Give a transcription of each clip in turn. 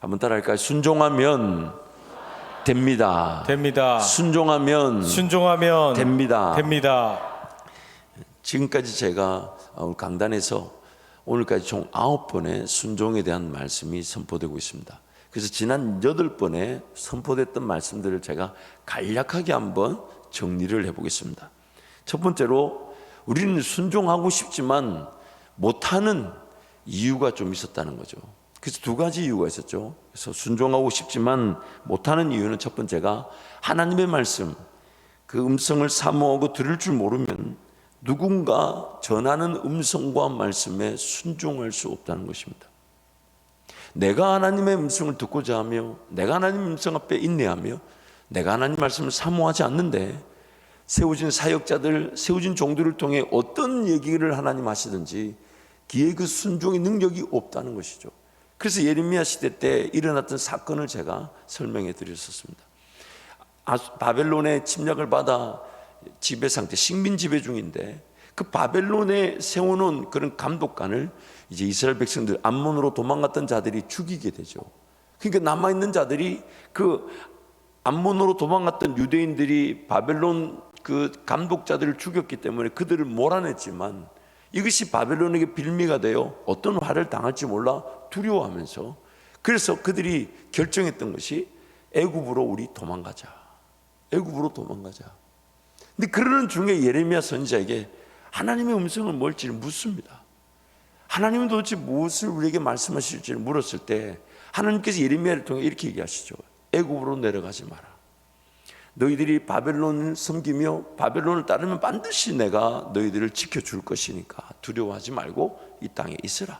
한번 따라할까요? 순종하면 됩니다. 됩니다. 순종하면 됩니다. 됩니다. 지금까지 제가 강단에서 오늘까지 총 9번의 순종에 대한 말씀이 선포되고 있습니다. 그래서 지난 8번에 선포됐던 말씀들을 제가 간략하게 한번 정리를 해보겠습니다. 첫 번째로 우리는 순종하고 싶지만 못하는 이유가 좀 있었다는 거죠. 그래서 두 가지 이유가 있었죠. 그래서 순종하고 싶지만 못하는 이유는 첫 번째가 하나님의 말씀, 그 음성을 사모하고 들을 줄 모르면 누군가 전하는 음성과 말씀에 순종할 수 없다는 것입니다. 내가 하나님의 음성을 듣고자 하며 내가 하나님 음성 앞에 인내하며 내가 하나님 말씀을 사모하지 않는데 세워진 사역자들, 세워진 종들을 통해 어떤 얘기를 하나님 하시든지 기에 그 순종의 능력이 없다는 것이죠. 그래서 예레미야 시대 때 일어났던 사건을 제가 설명해 드렸었습니다. 바벨론의 침략을 받아 지배 상태, 식민 지배 중인데 그 바벨론에 세워놓은 그런 감독관을 이제 이스라엘 백성들 암몬으로 도망갔던 자들이 죽이게 되죠. 그러니까 남아있는 자들이 그 암몬으로 도망갔던 유대인들이 바벨론 그 감독자들을 죽였기 때문에 그들을 몰아냈지만 이것이 바벨론에게 빌미가 되어 어떤 화를 당할지 몰라 두려워하면서 그래서 그들이 결정했던 것이 애굽으로 우리 도망가자. 애굽으로 도망가자. 근데 그러는 중에 예레미야 선지자에게 하나님의 음성은 뭘지를 묻습니다. 하나님은 도대체 무엇을 우리에게 말씀하실지를 물었을 때 하나님께서 예레미야를 통해 이렇게 얘기하시죠. 애굽으로 내려가지 마라. 너희들이 바벨론을 섬기며 바벨론을 따르면 반드시 내가 너희들을 지켜줄 것이니까 두려워하지 말고 이 땅에 있으라.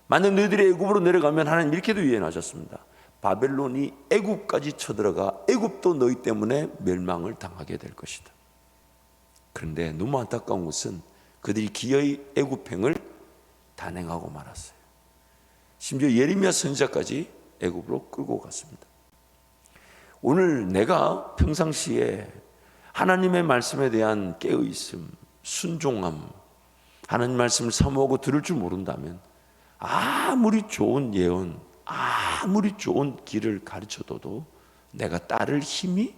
만약 너희들이 애굽으로 내려가면 하나님 이렇게도 예언하셨습니다. 바벨론이 애굽까지 쳐들어가 애굽도 너희 때문에 멸망을 당하게 될 것이다. 그런데 너무 안타까운 것은 그들이 기어이 애굽행을 단행하고 말았어요. 심지어 예레미야 선지자까지 애굽으로 끌고 갔습니다. 오늘 내가 평상시에 하나님의 말씀에 대한 깨어있음, 순종함, 하나님 말씀을 사모하고 들을 줄 모른다면 아무리 좋은 예언, 아무리 좋은 길을 가르쳐줘도 내가 따를 힘이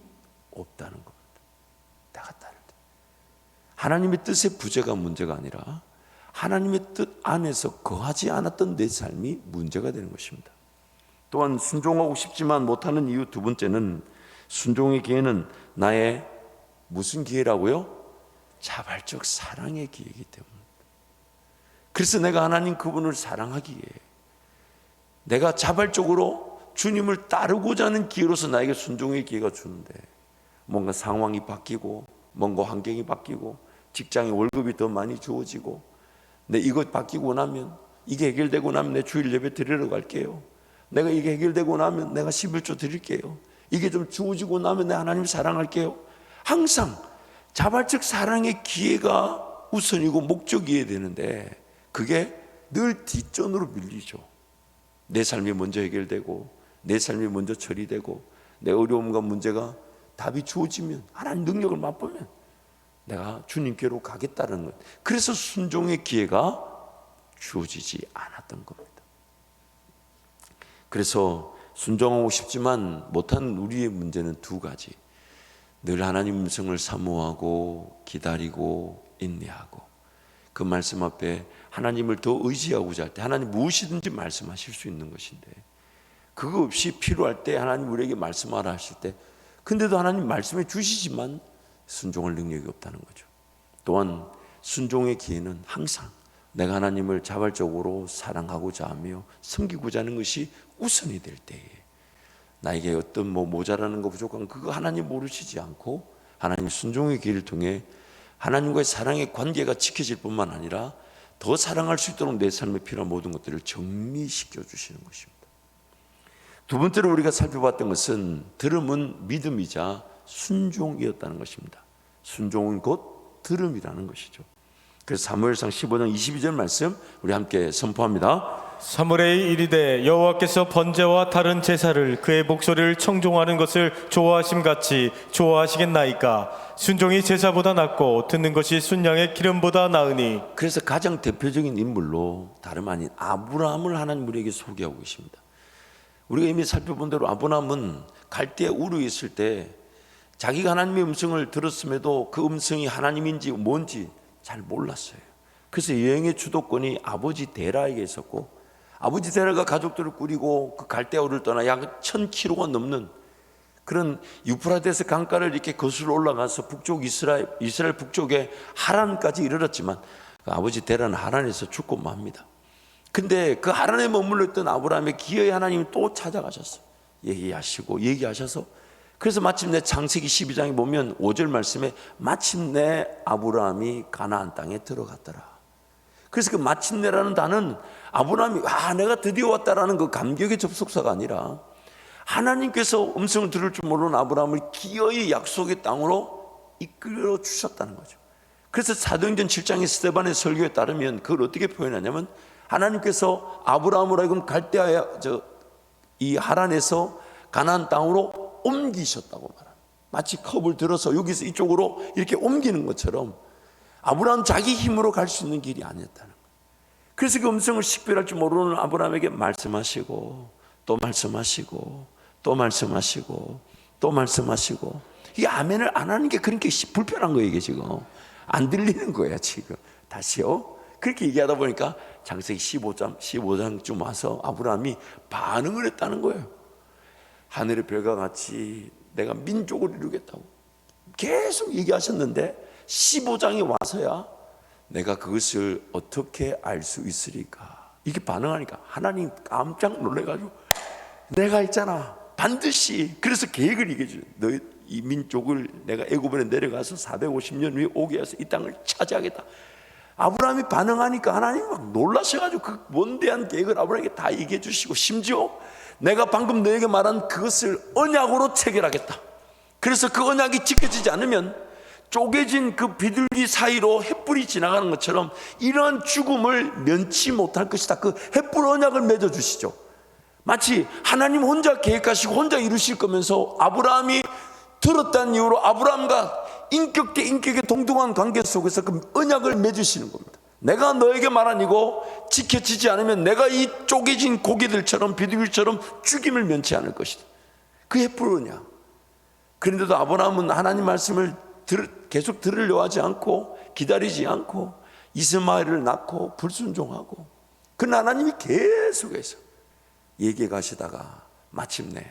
없다는 겁니다. 내가 따를 때 하나님의 뜻의 부재가 문제가 아니라 하나님의 뜻 안에서 거하지 않았던 내 삶이 문제가 되는 것입니다. 또한 순종하고 싶지만 못하는 이유 두 번째는 순종의 기회는 나의 무슨 기회라고요? 자발적 사랑의 기회이기 때문입니다. 그래서 내가 하나님 그분을 사랑하기에 내가 자발적으로 주님을 따르고자 하는 기회로서 나에게 순종의 기회가 주는데 뭔가 상황이 바뀌고 뭔가 환경이 바뀌고 직장에 월급이 더 많이 주어지고 내 이것 바뀌고 나면 이게 해결되고 나면 내 주일 예배 드리러 갈게요. 내가 이게 해결되고 나면 내가 11조 드릴게요. 이게 좀 주어지고 나면 내가 하나님 사랑할게요. 항상 자발적 사랑의 기회가 우선이고 목적이어야 되는데 그게 늘 뒷전으로 밀리죠. 내 삶이 먼저 해결되고 내 삶이 먼저 처리되고 내 어려움과 문제가 답이 주어지면 하나님 능력을 맛보면 내가 주님께로 가겠다는 것. 그래서 순종의 기회가 주어지지 않았던 겁니다. 그래서 순종하고 싶지만 못하는 우리의 문제는 두 가지. 늘 하나님 음성을 사모하고 기다리고 인내하고 그 말씀 앞에 하나님을 더 의지하고자 할 때 하나님 무엇이든지 말씀하실 수 있는 것인데 그거 없이 필요할 때 하나님 우리에게 말씀하라 하실 때 근데도 하나님 말씀해 주시지만 순종할 능력이 없다는 거죠. 또한 순종의 기회는 항상 내가 하나님을 자발적으로 사랑하고자 하며 섬기고자 하는 것이 우선이 될 때에 나에게 어떤 모자라는 거 부족한 그거 하나님 모르시지 않고 하나님 순종의 기회를 통해 하나님과의 사랑의 관계가 지켜질 뿐만 아니라 더 사랑할 수 있도록 내 삶에 필요한 모든 것들을 정리시켜 주시는 것입니다. 두 번째로 우리가 살펴봤던 것은 들음은 믿음이자 순종이었다는 것입니다. 순종은 곧 들음이라는 것이죠. 그래서 사무엘상 15장 22절 말씀 우리 함께 선포합니다. 사무엘이 이르되 여호와께서 번제와 다른 제사를 그의 목소리를 청종하는 것을 좋아하심같이 좋아하시겠나이까. 순종이 제사보다 낫고 듣는 것이 순양의 기름보다 나으니. 그래서 가장 대표적인 인물로 다름 아닌 아브라함을 하나님 우리에게 소개하고 계십니다. 우리가 이미 살펴본 대로 아브라함은 갈대아 우르에 있을 때 자기가 하나님의 음성을 들었음에도 그 음성이 하나님인지 뭔지 잘 몰랐어요. 그래서 여행의 주도권이 아버지 데라에게 있었고, 아버지 데라가 가족들을 꾸리고 그 갈대아 우르를 떠나 약 1000km가 넘는 그런 유프라데스 강가를 이렇게 거슬러 올라가서 북쪽 이스라엘 북쪽에 하란까지 이르렀지만 그 아버지 데라는 하란에서 죽고 맙니다. 근데 그 하란에 머물러 있던 아브라함의 기어이 하나님이 또 찾아가셨어. 얘기하셔서 그래서 마침내 창세기 12장에 보면 5절 말씀에 마침내 아브라함이 가나안 땅에 들어갔더라. 그래서 그 마침내라는 단어는 아브라함이 내가 드디어 왔다라는 그 감격의 접속사가 아니라 하나님께서 음성을 들을 줄 모르는 아브라함을 기어이 약속의 땅으로 이끌어 주셨다는 거죠. 그래서 사도행전 7장의 스데반의 설교에 따르면 그걸 어떻게 표현하냐면 하나님께서 아브라함으로 하여금 갈대아 이 하란에서 가나안 땅으로 옮기셨다고 말합니다. 마치 컵을 들어서 여기서 이쪽으로 이렇게 옮기는 것처럼 아브라함 자기 힘으로 갈 수 있는 길이 아니었다는 거예요. 그래서 그 음성을 식별할 줄 모르는 아브라함에게 말씀하시고 또 말씀하시고 또 말씀하시고 또 말씀하시고, 이 아멘을 안 하는 게 그렇게 불편한 거예요. 이게 지금 안 들리는 거야 지금. 다시요. 그렇게 얘기하다 보니까 창세기 15장쯤 와서 아브라함이 반응을 했다는 거예요. 하늘의 별과 같이 내가 민족을 이루겠다고 계속 얘기하셨는데 15장에 와서야 내가 그것을 어떻게 알 수 있으리까, 이게 반응하니까 하나님 깜짝 놀래가지고 내가 있잖아 반드시, 그래서 계획을 얘기해 줘요. 너희 이 민족을 내가 애굽에 내려가서 450년 후에 오게 해서 이 땅을 차지하겠다. 아브라함이 반응하니까 하나님이 막 놀라셔가지고 그 원대한 계획을 아브라함에게 다 얘기해 주시고, 심지어 내가 방금 너에게 말한 그것을 언약으로 체결하겠다. 그래서 그 언약이 지켜지지 않으면 쪼개진 그 비둘기 사이로 횃불이 지나가는 것처럼 이러한 죽음을 면치 못할 것이다. 그 횃불 언약을 맺어 주시죠. 마치 하나님 혼자 계획하시고 혼자 이루실 거면서 아브라함이 들었다는 이유로 아브라함과 인격 대 인격의 동등한 관계 속에서 그 언약을 맺으시는 겁니다. 내가 너에게 말한 이거 지켜지지 않으면 내가 이 쪼개진 고기들처럼 비둘기처럼 죽임을 면치 않을 것이다. 그 횃불 언약. 그런데도 아브라함은 하나님 말씀을 계속 들으려 하지 않고 기다리지 않고 이스마엘을 낳고 불순종하고, 그러나 하나님이 계속해서 얘기해 가시다가 마침내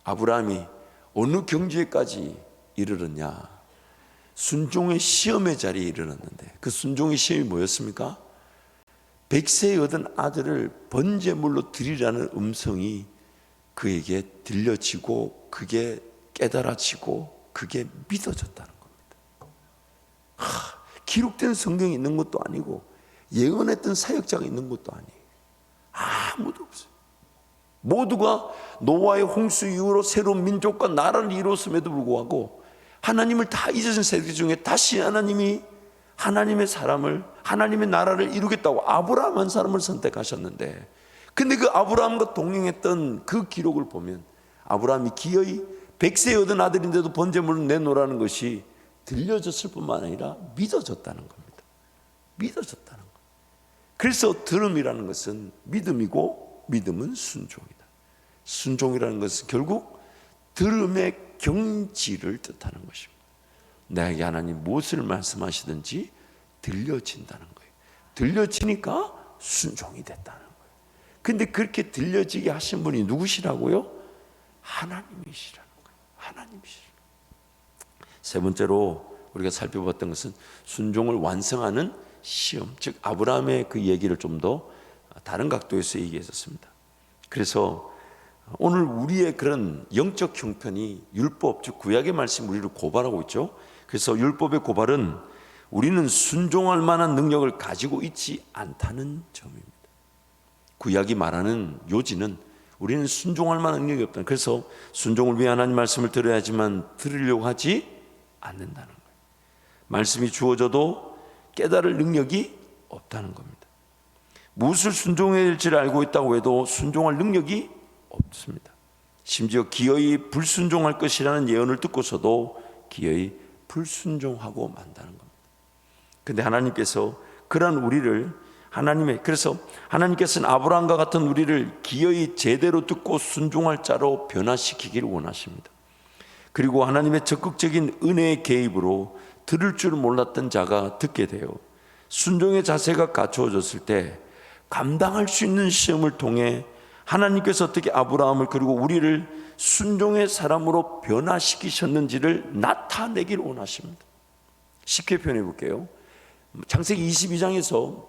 아브라함이 어느 경지에까지 이르렀냐, 순종의 시험의 자리에 이르렀는데 그 순종의 시험이 뭐였습니까? 100세에 얻은 아들을 번제물로 드리라는 음성이 그에게 들려지고 그게 깨달아지고 그게 믿어졌다는 겁니다. 기록된 성경이 있는 것도 아니고 예언했던 사역자가 있는 것도 아니에요. 아무도 없어요. 모두가 노아의 홍수 이후로 새로운 민족과 나라를 이뤘음에도 불구하고 하나님을 다 잊으신 세대 중에 다시 하나님이 하나님의 사람을, 하나님의 나라를 이루겠다고 아브라함 한 사람을 선택하셨는데, 근데 그 아브라함과 동행했던 그 기록을 보면 아브라함이 기어이 100세에 얻은 아들인데도 번제물을 내놓으라는 것이 들려졌을 뿐만 아니라 믿어졌다는 겁니다. 믿어졌다는 것. 그래서 들음이라는 것은 믿음이고 믿음은 순종이다. 순종이라는 것은 결국 들음의 경지를 뜻하는 것입니다. 나에게 하나님 무엇을 말씀하시든지 들려진다는 거예요. 들려지니까 순종이 됐다는 거예요. 근데 그렇게 들려지게 하신 분이 누구시라고요? 하나님이시라는 거예요. 하나님이시라는 거예요. 세 번째로 우리가 살펴봤던 것은 순종을 완성하는 시험, 즉 아브라함의 그 얘기를 좀 더 다른 각도에서 얘기했었습니다. 그래서 오늘 우리의 그런 영적 형편이 율법, 즉 구약의 말씀이 우리를 고발하고 있죠. 그래서 율법의 고발은 우리는 순종할 만한 능력을 가지고 있지 않다는 점입니다. 구약이 말하는 요지는 우리는 순종할 만한 능력이 없다. 그래서 순종을 위해 하나님 말씀을 들어야지만 들으려고 하지 않는다는 거예요. 말씀이 주어져도 깨달을 능력이 없다는 겁니다. 무엇을 순종해야 될지를 알고 있다고 해도 순종할 능력이 없습니다. 심지어 기어이 불순종할 것이라는 예언을 듣고서도 기어이 불순종하고 만다는 겁니다. 그런데 하나님께서 그러한 우리를 그래서 하나님께서는 아브라함과 같은 우리를 기어이 제대로 듣고 순종할 자로 변화시키기를 원하십니다. 그리고 하나님의 적극적인 은혜의 개입으로 들을 줄 몰랐던 자가 듣게 되어 순종의 자세가 갖추어졌을 때 감당할 수 있는 시험을 통해 하나님께서 어떻게 아브라함을 그리고 우리를 순종의 사람으로 변화시키셨는지를 나타내기를 원하십니다. 쉽게 표현해 볼게요. 창세기 22장에서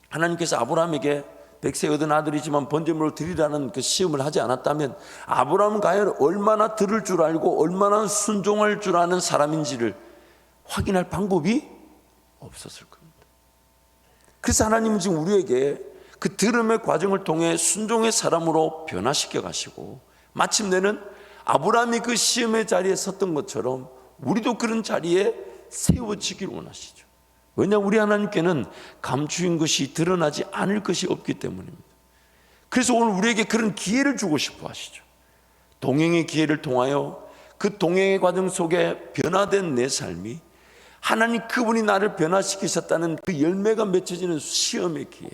하나님께서 아브라함에게 백세 얻은 아들이지만 번제물로 드리라는 그 시험을 하지 않았다면 아브라함은 과연 얼마나 들을 줄 알고 얼마나 순종할 줄 아는 사람인지를 확인할 방법이 없었을 겁니다. 그래서 하나님은 지금 우리에게 그 들음의 과정을 통해 순종의 사람으로 변화시켜 가시고 마침내는 아브라함이 그 시험의 자리에 섰던 것처럼 우리도 그런 자리에 세워지길 원하시죠. 왜냐하면 우리 하나님께는 감추인 것이 드러나지 않을 것이 없기 때문입니다. 그래서 오늘 우리에게 그런 기회를 주고 싶어 하시죠. 동행의 기회를 통하여 그 동행의 과정 속에 변화된 내 삶이 하나님 그분이 나를 변화시키셨다는 그 열매가 맺혀지는 시험의 기회.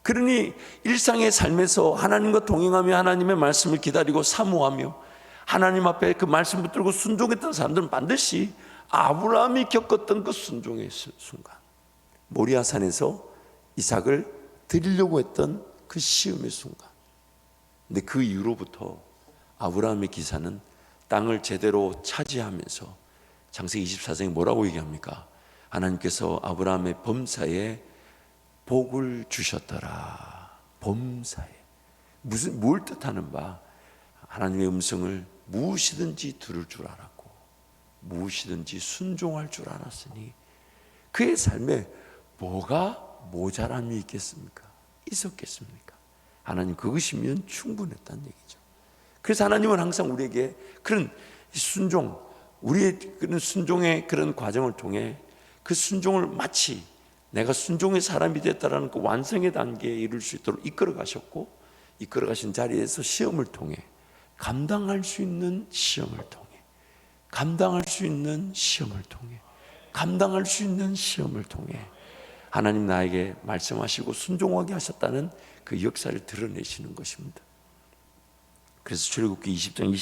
그러니 일상의 삶에서 하나님과 동행하며 하나님의 말씀을 기다리고 사모하며 하나님 앞에 그 말씀 붙들고 순종했던 사람들은 반드시 아브라함이 겪었던 그 순종의 순간, 모리아산에서 이삭을 드리려고 했던 그 시험의 순간. 근데 그 이후로부터 아브라함의 기사는 땅을 제대로 차지하면서 창세기 24장에 뭐라고 얘기합니까? 하나님께서 아브라함의 범사에 복을 주셨더라. 범사에. 뭘 뜻하는 바? 하나님의 음성을 무엇이든지 들을 줄 알았고 무엇이든지 순종할 줄 알았으니 그의 삶에 뭐가 모자람이 있겠습니까? 있었겠습니까? 하나님 그것이면 충분했다는 얘기죠. 그래서 하나님은 항상 우리에게 그런 순종, 우리의 그런 순종의 그런 과정을 통해 그 순종을 마치 내가 순종의 사람이 됐다라는 그 완성의 단계에 이룰 수 있도록 이끌어 가셨고 이끌어 가신 자리에서 시험을 통해 감당할 수 있는 시험을 통해 감당할 수 있는 시험을 통해 감당할 수 있는 시험을 통해 하나님 나에게 말씀하시고 순종하게 하셨다는 그 역사를 드러내시는 것입니다. 그래서 출애굽기 20장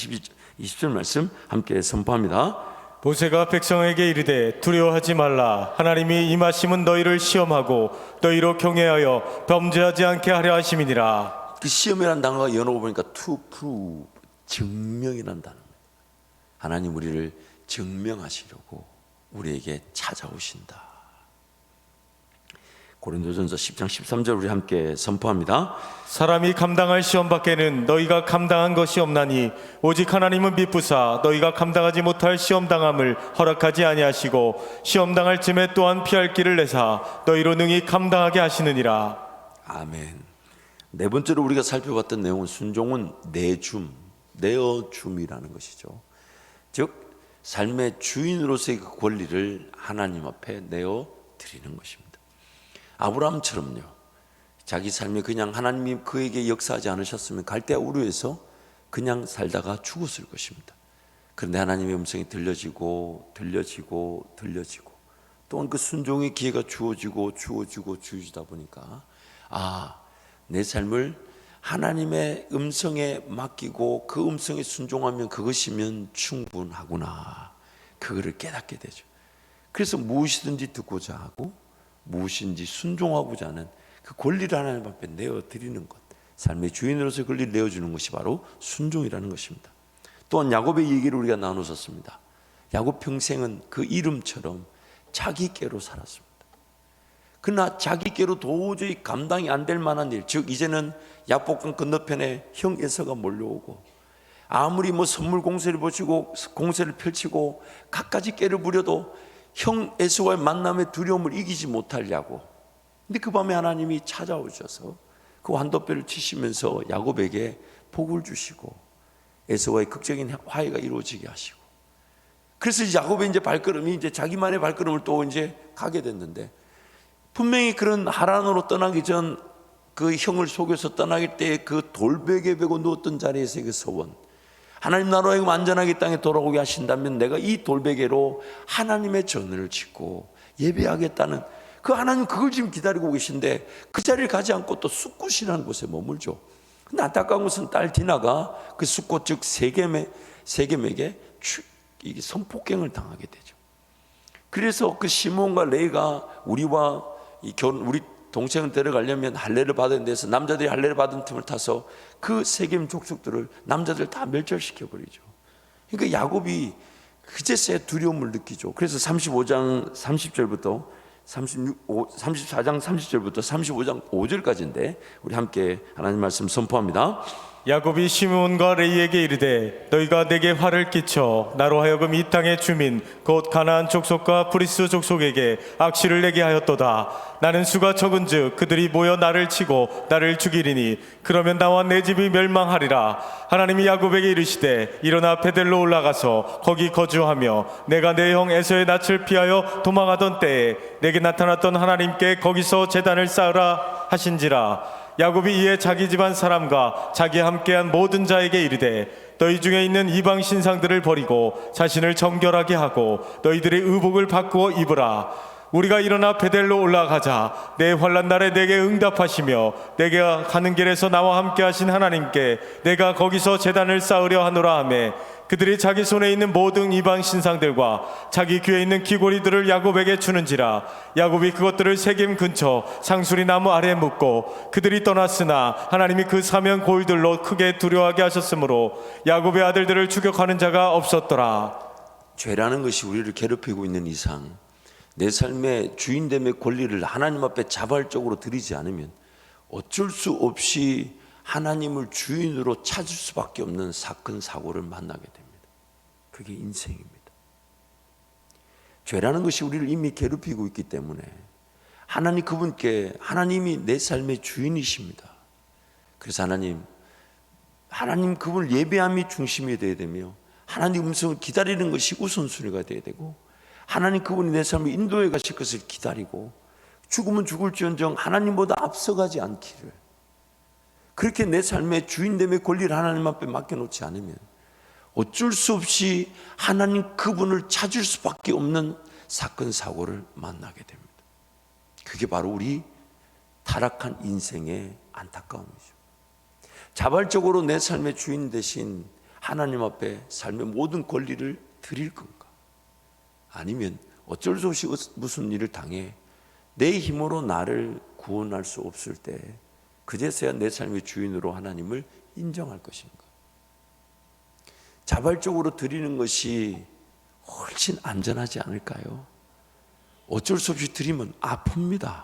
20절 말씀 함께 선포합니다. 모세가 백성에게 이르되 두려워하지 말라. 하나님이 임하심은 너희를 시험하고 너희로 경외하여 범죄하지 않게 하려 하심이니라. 그 시험이라는 단어가 연어로 보니까 to prove, 증명이라는 단어입니다. 하나님 우리를 증명하시려고 우리에게 찾아오신다. 고린도전서 10장 13절 우리 함께 선포합니다. 사람이 감당할 시험 밖에는 너희가 감당한 것이 없나니 오직 하나님은 미쁘사 너희가 감당하지 못할 시험 당함을 허락하지 아니하시고 시험 당할 쯤에 또한 피할 길을 내사 너희로 능히 감당하게 하시느니라. 아멘. 네 번째로 우리가 살펴봤던 내용은 순종은 내어줌이라는 것이죠. 즉 삶의 주인으로서의 그 권리를 하나님 앞에 내어 드리는 것입니다. 아브라함처럼요. 자기 삶에 그냥 하나님이 그에게 역사하지 않으셨으면 갈대아 우르에서 그냥 살다가 죽었을 것입니다. 그런데 하나님의 음성이 들려지고 또한 그 순종의 기회가 주어지다 보니까 내 삶을 하나님의 음성에 맡기고 그 음성에 순종하면 그것이면 충분하구나. 그거를 깨닫게 되죠. 그래서 무엇이든지 듣고자 하고 무엇인지 순종하고자 하는 그 권리를 하나님 앞에 내어드리는 것, 삶의 주인으로서 권리를 내어주는 것이 바로 순종이라는 것입니다. 또한 야곱의 얘기를 우리가 나눴었습니다. 야곱 평생은 그 이름처럼 자기께로 살았습니다. 그러나 자기께로 도저히 감당이 안 될 만한 일, 즉 이제는 야복강 건너편에 형 에서가 몰려오고 아무리 선물 공세를 펼치고 갖가지 깨를 부려도 형 에서와의 만남의 두려움을 이기지 못하려고. 근데 그 밤에 하나님이 찾아오셔서 그 환도뼈를 치시면서 야곱에게 복을 주시고 에서와의 극적인 화해가 이루어지게 하시고, 그래서 야곱의 발걸음이 자기만의 발걸음을 또 가게 됐는데, 분명히 그런 하란으로 떠나기 전 그 형을 속여서 떠나기 때 그 돌베개 베고 누웠던 자리에서의 그 소원, 하나님 나라에 안전하게 땅에 돌아오게 하신다면 내가 이 돌베개로 하나님의 전을 짓고 예배하겠다는 그 하나님 그걸 지금 기다리고 계신데 그 자리를 가지 않고 또 숫곳이라는 곳에 머물죠. 근데 안타까운 것은 딸 디나가 그 숫곳 즉 세겜에게 이게 성폭행을 당하게 되죠. 그래서 그 시몬과 레이가 우리 동생을 데려가려면 할례를 받은 데서 남자들이 할례를 받은 틈을 타서 그 세겜 족속들을 남자들 다 멸절시켜 버리죠. 그러니까 야곱이 그제서야 두려움을 느끼죠. 그래서 34장 30절부터 35장 5절까지인데 우리 함께 하나님 말씀 선포합니다. 야곱이 시므온과 레이에게 이르되 너희가 내게 화를 끼쳐 나로 하여금 이 땅의 주민 곧 가나안 족속과 브리스 족속에게 악시를 내게 하였도다. 나는 수가 적은즉 그들이 모여 나를 치고 나를 죽이리니 그러면 나와 내 집이 멸망하리라. 하나님이 야곱에게 이르시되 일어나 베델로 올라가서 거기 거주하며 내가 내 형 에서의 낯을 피하여 도망하던 때에 내게 나타났던 하나님께 거기서 제단을 쌓으라 하신지라. 야곱이 이에 자기 집안 사람과 자기 함께한 모든 자에게 이르되 너희 중에 있는 이방 신상들을 버리고 자신을 정결하게 하고 너희들의 의복을 바꾸어 입으라. 우리가 일어나 베델로 올라가자. 내 환난 날에 내게 응답하시며 내가 가는 길에서 나와 함께 하신 하나님께 내가 거기서 제단을 쌓으려 하노라 하매 그들이 자기 손에 있는 모든 이방 신상들과 자기 귀에 있는 귀고리들을 야곱에게 주는지라. 야곱이 그것들을 세겜 근처 상수리 나무 아래에 묻고 그들이 떠났으나 하나님이 그 사면 골들로 크게 두려워하게 하셨으므로 야곱의 아들들을 추격하는 자가 없었더라. 죄라는 것이 우리를 괴롭히고 있는 이상 내 삶의 주인됨의 권리를 하나님 앞에 자발적으로 드리지 않으면 어쩔 수 없이 하나님을 주인으로 찾을 수밖에 없는 사건 사고를 만나게 됩니다. 그게 인생입니다. 죄라는 것이 우리를 이미 괴롭히고 있기 때문에 하나님이 내 삶의 주인이십니다. 그래서 하나님 그분을 예배함이 중심이 되어야 되며 하나님 음성을 기다리는 것이 우선순위가 되어야 되고 하나님 그분이 내 삶을 인도해 가실 것을 기다리고 죽으면 죽을지언정 하나님보다 앞서가지 않기를, 그렇게 내 삶의 주인됨의 권리를 하나님 앞에 맡겨놓지 않으면 어쩔 수 없이 하나님 그분을 찾을 수밖에 없는 사건 사고를 만나게 됩니다. 그게 바로 우리 타락한 인생의 안타까움이죠. 자발적으로 내 삶의 주인 대신 하나님 앞에 삶의 모든 권리를 드릴 건가? 아니면 어쩔 수 없이 무슨 일을 당해 내 힘으로 나를 구원할 수 없을 때 그제서야 내 삶의 주인으로 하나님을 인정할 것인가? 자발적으로 드리는 것이 훨씬 안전하지 않을까요? 어쩔 수 없이 드리면 아픕니다.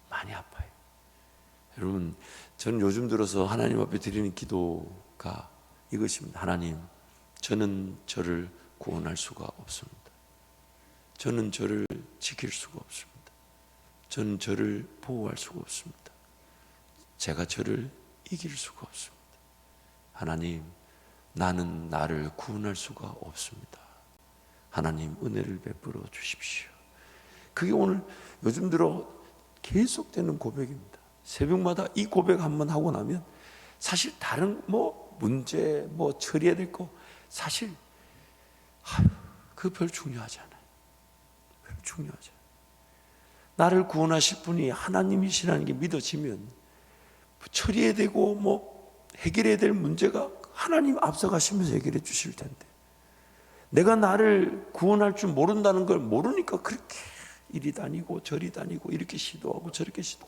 많이 아파요. 여러분, 저는 요즘 들어서 하나님 앞에 드리는 기도가 이것입니다. 하나님, 저는 저를 구원할 수가 없습니다. 저는 저를 지킬 수가 없습니다. 저는 저를 보호할 수가 없습니다. 제가 저를 이길 수가 없습니다. 하나님, 나는 나를 구원할 수가 없습니다. 하나님, 은혜를 베풀어 주십시오. 그게 오늘 요즘 들어 계속되는 고백입니다. 새벽마다 이 고백 한번 하고 나면 사실 다른 문제 처리해야 될 거 사실 그거 별 중요하지 않아요. 별 중요하지 않아요. 나를 구원하실 분이 하나님이시라는 게 믿어지면 처리해야 되고 해결해야 될 문제가 하나님 앞서가시면서 해결해 주실 텐데, 내가 나를 구원할 줄 모른다는 걸 모르니까 그렇게 이리 다니고 저리 다니고 이렇게 시도하고 저렇게 시도,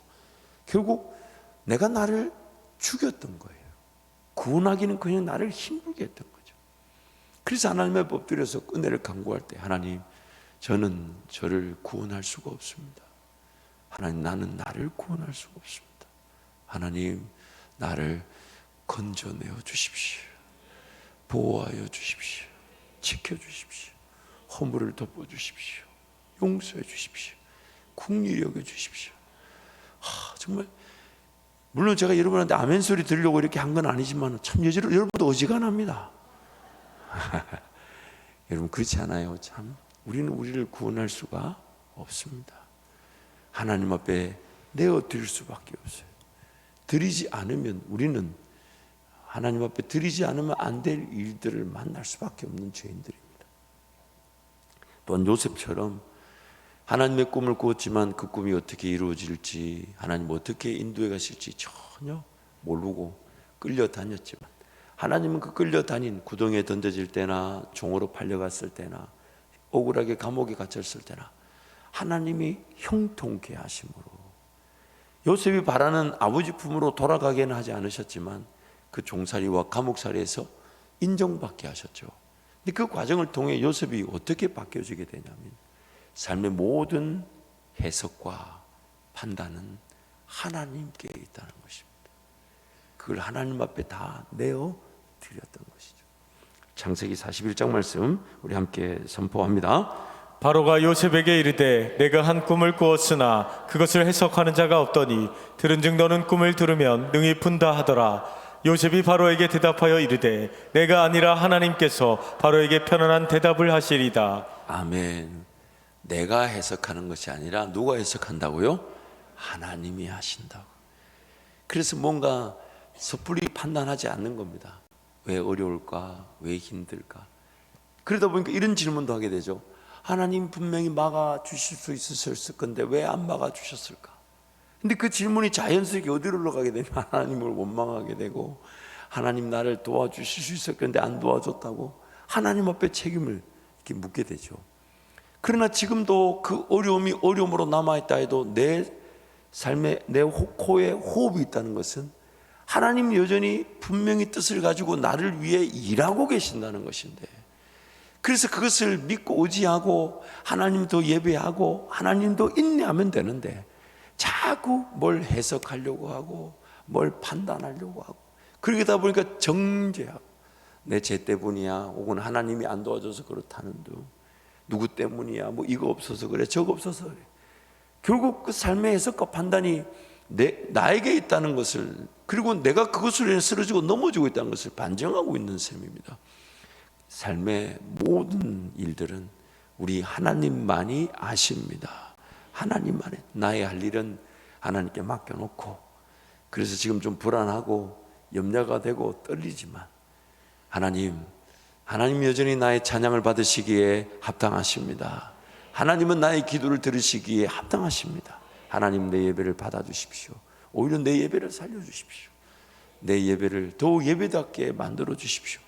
결국 내가 나를 죽였던 거예요. 구원하기는 그냥 나를 힘들게 했던 거죠. 그래서 하나님의 법들에서 은혜를 간구할 때, 하나님, 저는 저를 구원할 수가 없습니다. 하나님, 나는 나를 구원할 수가 없습니다. 하나님, 나를 건져내어 주십시오. 보호하여 주십시오. 지켜주십시오. 허물을 덮어주십시오. 용서해 주십시오. 긍휼히 여겨 주십시오. 정말 물론 제가 여러분한테 아멘 소리 들으려고 이렇게 한 건 아니지만 참 여러분도 어지간합니다. 여러분, 그렇지 않아요? 참 우리는 우리를 구원할 수가 없습니다. 하나님 앞에 내어 드릴 수밖에 없어요. 드리지 않으면 우리는 하나님 앞에 드리지 않으면 안 될 일들을 만날 수밖에 없는 죄인들입니다. 또한 요셉처럼 하나님의 꿈을 꾸었지만 그 꿈이 어떻게 이루어질지, 하나님 어떻게 인도해 가실지 전혀 모르고 끌려다녔지만, 하나님은 그 끌려다닌 구덩이에 던져질 때나 종으로 팔려갔을 때나 억울하게 감옥에 갇혔을 때나 하나님이 형통케 하심으로 요셉이 바라는 아버지 품으로 돌아가게는 하지 않으셨지만 그 종살이와 감옥살이에서 인정받게 하셨죠. 근데 그 과정을 통해 요셉이 어떻게 바뀌어지게 되냐면 삶의 모든 해석과 판단은 하나님께 있다는 것입니다. 그걸 하나님 앞에 다 내어 드렸던 것이죠. 창세기 41장 말씀 우리 함께 선포합니다. 바로가 요셉에게 이르되 내가 한 꿈을 꾸었으나 그것을 해석하는 자가 없더니 들은즉 너는 꿈을 들으면 능히 푼다 하더라. 요셉이 바로에게 대답하여 이르되 내가 아니라 하나님께서 바로에게 편안한 대답을 하시리다. 아멘. 내가 해석하는 것이 아니라 누가 해석한다고요? 하나님이 하신다고. 그래서 뭔가 섣불리 판단하지 않는 겁니다. 왜 어려울까? 왜 힘들까? 그러다 보니까 이런 질문도 하게 되죠. 하나님 분명히 막아주실 수 있었을 건데 왜 안 막아주셨을까? 근데 그 질문이 자연스럽게 어디로 올라가게 되면 하나님을 원망하게 되고, 하나님 나를 도와주실 수 있었을 건데 안 도와줬다고 하나님 앞에 책임을 이렇게 묻게 되죠. 그러나 지금도 그 어려움이 어려움으로 남아있다 해도 내 삶에 내 코에 호흡이 있다는 것은 하나님 여전히 분명히 뜻을 가지고 나를 위해 일하고 계신다는 것인데, 그래서 그것을 믿고 의지하고 하나님도 예배하고 하나님도 인내하면 되는데 자꾸 뭘 해석하려고 하고 뭘 판단하려고 하고, 그러다 보니까 정죄하고 내 죄 때문이야, 혹은 하나님이 안 도와줘서 그렇다는 둥, 누구 때문이야, 뭐 이거 없어서 그래 저거 없어서 그래. 결국 그 삶의 해석과 판단이 나에게 있다는 것을, 그리고 내가 그것으로 인해 쓰러지고 넘어지고 있다는 것을 반증하고 있는 셈입니다. 삶의 모든 일들은 우리 하나님만이 아십니다. 하나님만이. 나의 할 일은 하나님께 맡겨놓고, 그래서 지금 좀 불안하고 염려가 되고 떨리지만 하나님 여전히 나의 찬양을 받으시기에 합당하십니다. 하나님은 나의 기도를 들으시기에 합당하십니다. 하나님 내 예배를 받아주십시오. 오히려 내 예배를 살려주십시오. 내 예배를 더 예배답게 만들어 주십시오.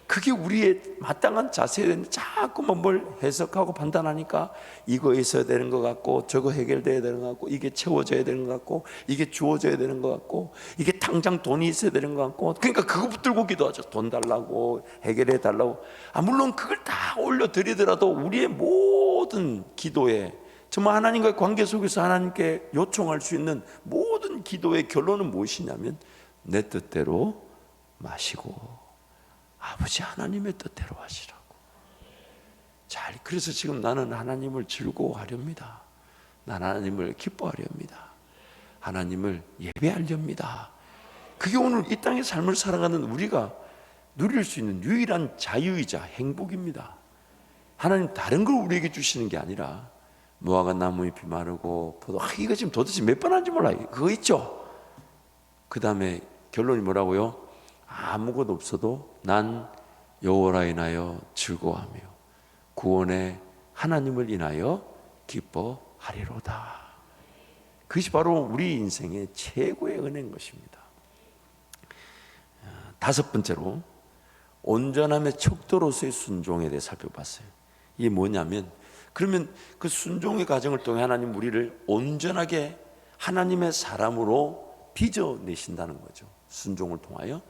그게 우리의 마땅한 자세인데 자꾸만 뭘 해석하고 판단하니까 이거 있어야 되는 것 같고 저거 해결돼야 되는 것 같고 이게 채워져야 되는 것 같고 이게 주어져야 되는 것 같고 이게 당장 돈이 있어야 되는 것 같고, 그러니까 그거 붙들고 기도하죠. 돈 달라고, 해결해 달라고. 물론 그걸 다 올려드리더라도 우리의 모든 기도에, 정말 하나님과의 관계 속에서 하나님께 요청할 수 있는 모든 기도의 결론은 무엇이냐면 내 뜻대로 마시고 아버지 하나님의 뜻대로 하시라고. 그래서 지금 나는 하나님을 즐거워하렵니다. 나는 하나님을 기뻐하렵니다. 하나님을 예배하렵니다. 그게 오늘 이 땅의 삶을 살아가는 우리가 누릴 수 있는 유일한 자유이자 행복입니다. 하나님 다른 걸 우리에게 주시는 게 아니라 무화과 나무 잎이 마르고 포도, 이거 지금 도대체 몇 번 하는지 몰라요. 그거 있죠. 그 다음에 결론이 뭐라고요? 아무것도 없어도 난 여호와라 인하여 즐거워하며 구원의 하나님을 인하여 기뻐하리로다. 그것이 바로 우리 인생의 최고의 은혜인 것입니다. 다섯 번째로 온전함의 척도로서의 순종에 대해 살펴봤어요. 이게 뭐냐면, 그러면 그 순종의 과정을 통해 하나님 우리를 온전하게 하나님의 사람으로 빚어내신다는 거죠. 순종을 통하여.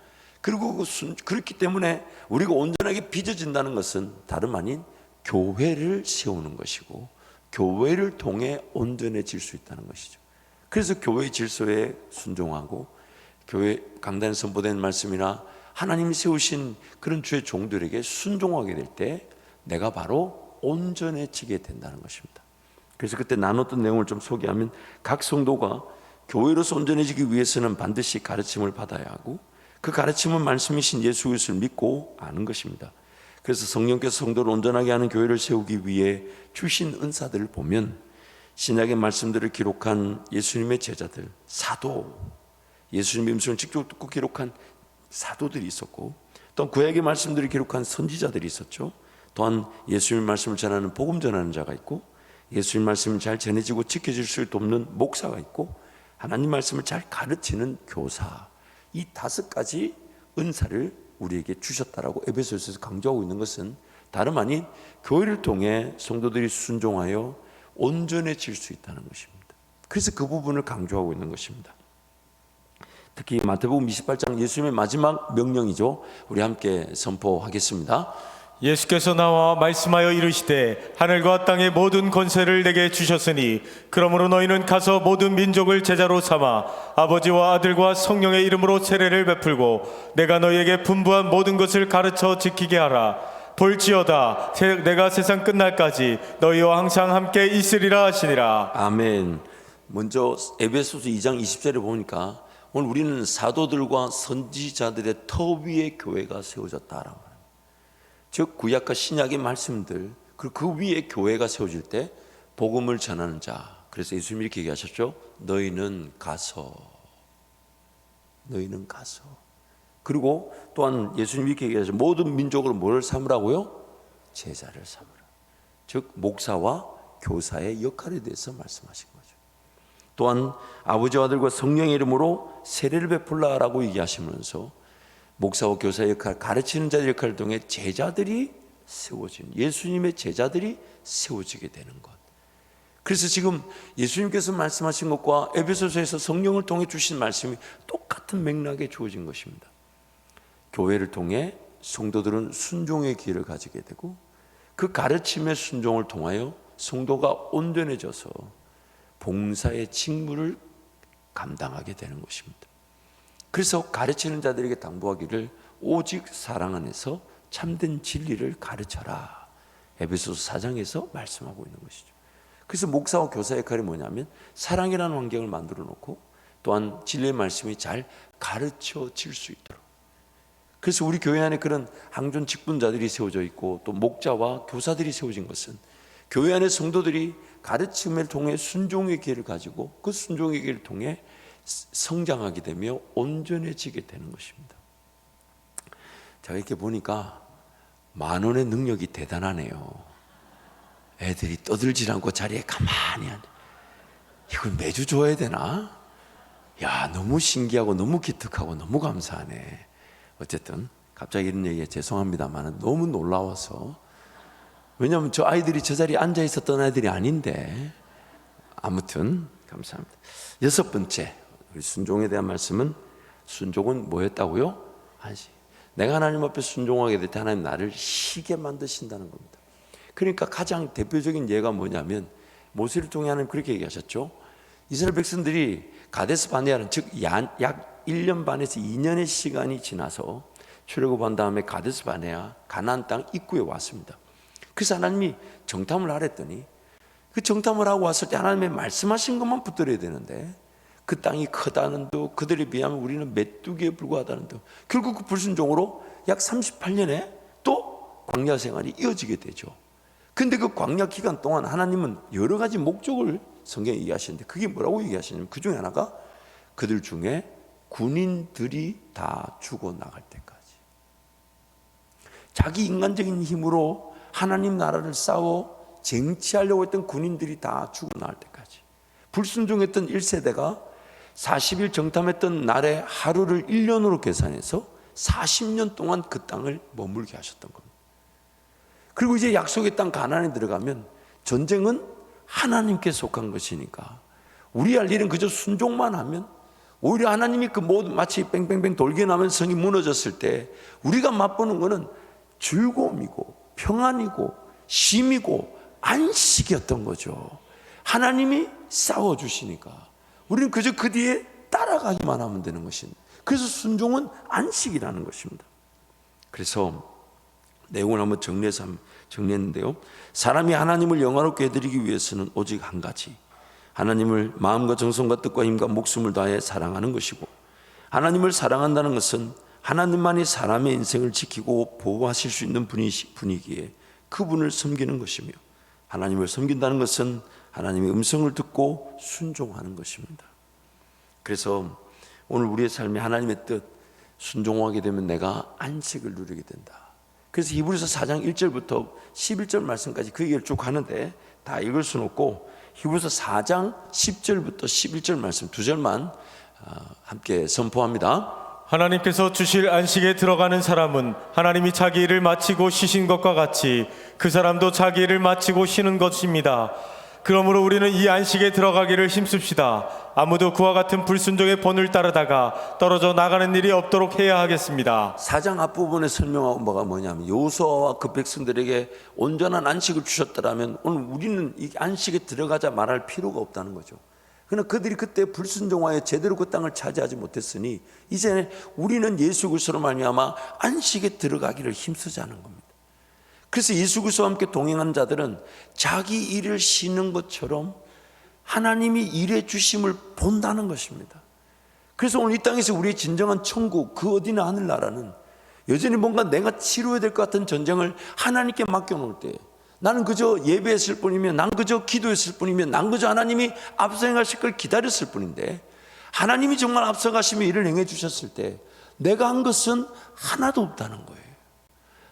그리고 그렇기 때문에 우리가 온전하게 빚어진다는 것은 다름 아닌 교회를 세우는 것이고 교회를 통해 온전해질 수 있다는 것이죠. 그래서 교회 질서에 순종하고 교회 강단에 선포된 말씀이나 하나님이 세우신 그런 주의 종들에게 순종하게 될 때 내가 바로 온전해지게 된다는 것입니다. 그래서 그때 나눴던 내용을 좀 소개하면, 각 성도가 교회로서 온전해지기 위해서는 반드시 가르침을 받아야 하고 그 가르침은 말씀이신 예수 그리스도를 믿고 아는 것입니다. 그래서 성령께서 성도를 온전하게 하는 교회를 세우기 위해 주신 은사들을 보면 신약의 말씀들을 기록한 예수님의 제자들, 사도, 예수님의 음성을 직접 듣고 기록한 사도들이 있었고, 또 구약의 말씀들을 기록한 선지자들이 있었죠. 또한 예수님의 말씀을 전하는 복음 전하는 자가 있고, 예수님 말씀이 잘 전해지고 지켜질 수 돕는 목사가 있고, 하나님 말씀을 잘 가르치는 교사, 이 5가지 은사를 우리에게 주셨다라고 에베소서에서 강조하고 있는 것은 다름 아닌 교회를 통해 성도들이 순종하여 온전해질 수 있다는 것입니다. 그래서 그 부분을 강조하고 있는 것입니다. 특히 마태복음 28장 예수님의 마지막 명령이죠. 우리 함께 선포하겠습니다. 예수께서 나와 말씀하여 이르시되 하늘과 땅의 모든 권세를 내게 주셨으니 그러므로 너희는 가서 모든 민족을 제자로 삼아 아버지와 아들과 성령의 이름으로 세례를 베풀고 내가 너희에게 분부한 모든 것을 가르쳐 지키게 하라. 볼지어다 내가 세상 끝날까지 너희와 항상 함께 있으리라 하시니라. 아멘. 먼저 에베소서 2장 20절에 보니까 오늘 우리는 사도들과 선지자들의 터 위에 교회가 세워졌다라고 합니다. 즉 구약과 신약의 말씀들, 그리고 그 위에 교회가 세워질 때 복음을 전하는 자. 그래서 예수님이 이렇게 얘기하셨죠. 너희는 가서. 그리고 또한 예수님이 이렇게 얘기하셨죠. 모든 민족으로 뭘 삼으라고요? 제자를 삼으라. 즉 목사와 교사의 역할에 대해서 말씀하신 거죠. 또한 아버지와 아들과 성령의 이름으로 세례를 베풀라라고 얘기하시면서 목사와 교사의 역할, 가르치는 자의 역할을 통해 제자들이 세워지는, 예수님의 제자들이 세워지게 되는 것. 그래서 지금 예수님께서 말씀하신 것과 에베소서에서 성령을 통해 주신 말씀이 똑같은 맥락에 주어진 것입니다. 교회를 통해 성도들은 순종의 기회를 가지게 되고, 그 가르침의 순종을 통하여 성도가 온전해져서 봉사의 직무를 감당하게 되는 것입니다. 그래서 가르치는 자들에게 당부하기를 오직 사랑 안에서 참된 진리를 가르쳐라. 에베소서 4장에서 말씀하고 있는 것이죠. 그래서 목사와 교사의 역할이 뭐냐면 사랑이라는 환경을 만들어 놓고 또한 진리의 말씀이 잘 가르쳐질 수 있도록. 그래서 우리 교회 안에 그런 항존 직분자들이 세워져 있고 또 목자와 교사들이 세워진 것은 교회 안의 성도들이 가르침을 통해 순종의 기회를 가지고 그 순종의 기회를 통해 성장하게 되며 온전해지게 되는 것입니다. 제가 이렇게 보니까 만원의 능력이 대단하네요. 애들이 떠들지 않고 자리에 가만히 앉아. 이걸 매주 줘야 되나? 야, 너무 신기하고 너무 기특하고 너무 감사하네. 어쨌든 갑자기 이런 얘기에 죄송합니다만 너무 놀라워서. 왜냐하면 저 아이들이 저 자리에 앉아 있었던 아이들이 아닌데. 아무튼 감사합니다. 6번째, 우리 순종에 대한 말씀은, 순종은 뭐였다고요? 안식. 내가 하나님 앞에 순종하게 될 때 하나님 나를 쉬게 만드신다는 겁니다. 그러니까 가장 대표적인 예가 뭐냐면 모세를 통해 하나님 그렇게 얘기하셨죠. 이스라엘 백성들이 가데스 바네아는 즉 약 1년 반에서 2년의 시간이 지나서 출애굽한 다음에 가데스 바네아 가나안 땅 입구에 왔습니다. 그래서 하나님이 정탐을 하랬더니 그 정탐을 하고 왔을 때 하나님의 말씀하신 것만 붙들어야 되는데 그 땅이 크다는 듯, 그들에 비하면 우리는 메뚜기에 불과하다는 듯, 결국 그 불순종으로 약 38년에 또 광야 생활이 이어지게 되죠. 근데 그 광야 기간 동안 하나님은 여러 가지 목적을 성경에 얘기하시는데 그게 뭐라고 얘기하시냐면 그 중에 하나가 그들 중에 군인들이 다 죽어나갈 때까지, 자기 인간적인 힘으로 하나님 나라를 싸워 쟁취하려고 했던 군인들이 다 죽어나갈 때까지, 불순종했던 1세대가 40일 정탐했던 날의 하루를 1년으로 계산해서 40년 동안 그 땅을 머물게 하셨던 겁니다. 그리고 이제 약속의 땅 가나안에 들어가면 전쟁은 하나님께 속한 것이니까 우리 할 일은 그저 순종만 하면, 오히려 하나님이 그 모든 마치 뺑뺑뺑 돌게 나면 성이 무너졌을 때 우리가 맛보는 것은 즐거움이고 평안이고 쉼이고 안식이었던 거죠. 하나님이 싸워주시니까 우리는 그저 그 뒤에 따라가기만 하면 되는 것입니다. 그래서 순종은 안식이라는 것입니다. 그래서 내용을 한번 정리했는데요. 사람이 하나님을 영화롭게 해드리기 위해서는 오직 한 가지, 하나님을 마음과 정성과 뜻과 힘과 목숨을 다해 사랑하는 것이고, 하나님을 사랑한다는 것은 하나님만이 사람의 인생을 지키고 보호하실 수 있는 분이기에 그분을 섬기는 것이며, 하나님을 섬긴다는 것은 하나님의 음성을 듣고 순종하는 것입니다. 그래서 오늘 우리의 삶에 하나님의 뜻 순종하게 되면 내가 안식을 누리게 된다. 그래서 히브리서 4장 1절부터 11절 말씀까지 그 얘기를 쭉 하는데 다 읽을 수는 없고 히브리서 4장 10절부터 11절 말씀 2절만 함께 선포합니다. 하나님께서 주실 안식에 들어가는 사람은 하나님이 자기 일을 마치고 쉬신 것과 같이 그 사람도 자기 일을 마치고 쉬는 것입니다. 그러므로 우리는 이 안식에 들어가기를 힘씁시다. 아무도 그와 같은 불순종의 본을 따르다가 떨어져 나가는 일이 없도록 해야 하겠습니다. 4장 앞부분에 설명한 바가 뭐냐면 여호수아와 그 백성들에게 온전한 안식을 주셨더라면 오늘 우리는 이 안식에 들어가자 말할 필요가 없다는 거죠. 그러나 그들이 그때 불순종하여 제대로 그 땅을 차지하지 못했으니 이제 우리는 예수 그리스도로 말미암아 안식에 들어가기를 힘쓰자는 겁니다. 그래서 예수 그리스도와 함께 동행한 자들은 자기 일을 쉬는 것처럼 하나님이 일해 주심을 본다는 것입니다. 그래서 오늘 이 땅에서 우리의 진정한 천국, 그 어디나 하늘나라는 여전히 뭔가 내가 치료해야 될 것 같은 전쟁을 하나님께 맡겨놓을 때 나는 그저 예배했을 뿐이며 난 그저 기도했을 뿐이며 난 그저 하나님이 앞서 행하실 걸 기다렸을 뿐인데 하나님이 정말 앞서가시며 일을 행해 주셨을 때 내가 한 것은 하나도 없다는 거예요.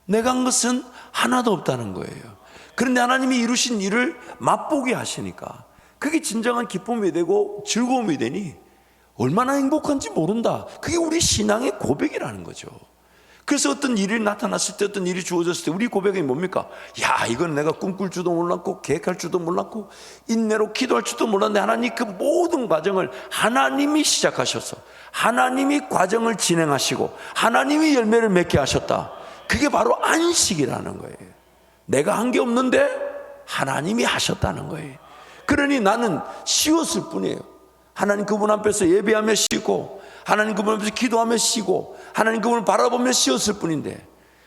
내가 한 것은 하나도 없다는 거예요. 그런데 하나님이 이루신 일을 맛보게 하시니까 그게 진정한 기쁨이 되고 즐거움이 되니 얼마나 행복한지 모른다. 그게 우리 신앙의 고백이라는 거죠. 그래서 어떤 일이 나타났을 때, 어떤 일이 주어졌을 때 우리 고백이 뭡니까? 야, 이건 내가 꿈꿀 줄도 몰랐고 계획할 줄도 몰랐고 인내로 기도할 줄도 몰랐는데 하나님 그 모든 과정을 하나님이 시작하셔서 하나님이 과정을 진행하시고 하나님이 열매를 맺게 하셨다. 그게 바로 안식이라는 거예요. 내가 한 게 없는데 하나님이 하셨다는 거예요. 그러니 나는 쉬었을 뿐이에요. 하나님 그분 앞에서 예배하며 쉬고 하나님 그분 앞에서 기도하며 쉬고 하나님 그분을 바라보며 쉬었을 뿐인데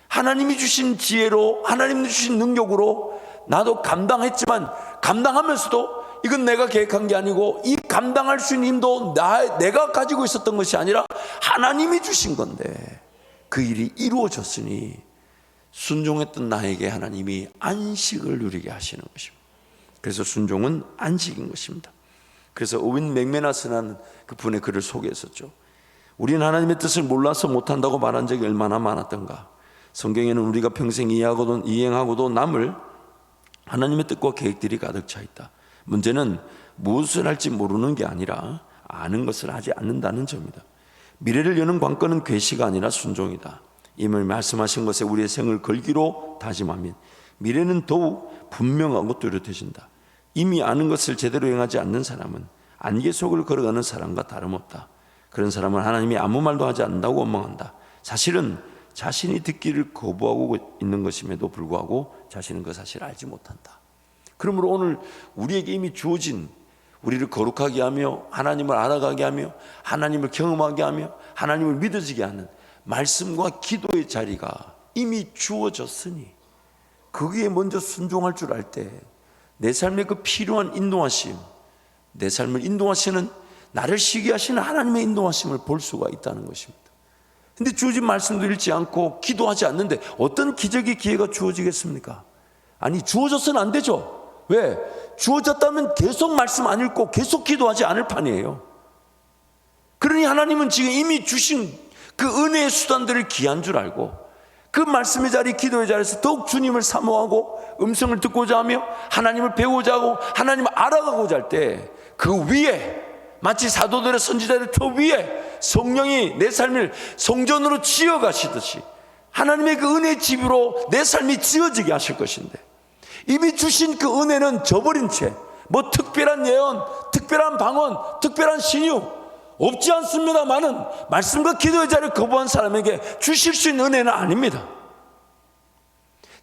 하나님이 주신 지혜로 하나님이 주신 능력으로 나도 감당했지만 감당하면서도 이건 내가 계획한 게 아니고 이 감당할 수 있는 힘도 내가 가지고 있었던 것이 아니라 하나님이 주신 건데 그 일이 이루어졌으니 순종했던 나에게 하나님이 안식을 누리게 하시는 것입니다. 그래서 순종은 안식인 것입니다. 그래서 오웬 맥메나스라는 그 분의 글을 소개했었죠. 우리는 하나님의 뜻을 몰라서 못한다고 말한 적이 얼마나 많았던가. 성경에는 우리가 평생 이행하고도 남을 하나님의 뜻과 계획들이 가득 차 있다. 문제는 무엇을 할지 모르는 게 아니라 아는 것을 하지 않는다는 점이다. 미래를 여는 관건은 계시가 아니라 순종이다. 이미 말씀하신 것에 우리의 생을 걸기로 다짐하면 미래는 더욱 분명하고 뚜렷해진다. 이미 아는 것을 제대로 행하지 않는 사람은 안개 속을 걸어가는 사람과 다름없다. 그런 사람은 하나님이 아무 말도 하지 않는다고 원망한다. 사실은 자신이 듣기를 거부하고 있는 것임에도 불구하고 자신은 그 사실을 알지 못한다. 그러므로 오늘 우리에게 이미 주어진 우리를 거룩하게 하며 하나님을 알아가게 하며 하나님을 경험하게 하며 하나님을 믿어지게 하는 말씀과 기도의 자리가 이미 주어졌으니 거기에 먼저 순종할 줄 알 때 내 삶에 그 필요한 인도하심, 내 삶을 인도하시는 나를 쉬게 하시는 하나님의 인도하심을 볼 수가 있다는 것입니다. 근데 주어진 말씀도 읽지 않고 기도하지 않는데 어떤 기적의 기회가 주어지겠습니까? 아니 주어졌으면 안 되죠. 왜? 주어졌다면 계속 말씀 안 읽고 계속 기도하지 않을 판이에요. 그러니 하나님은 지금 이미 주신 그 은혜의 수단들을 귀한 줄 알고 그 말씀의 자리, 기도의 자리에서 더욱 주님을 사모하고 음성을 듣고자 하며 하나님을 배우고자 하고 하나님을 알아가고자 할 때 그 위에 마치 사도들의 선지자들 터 위에 성령이 내 삶을 성전으로 지어가시듯이 하나님의 그 은혜의 집으로 내 삶이 지어지게 하실 것인데 이미 주신 그 은혜는 저버린 채 뭐 특별한 예언, 특별한 방언, 특별한 신유 없지 않습니다만은 말씀과 기도의 자리를 거부한 사람에게 주실 수 있는 은혜는 아닙니다.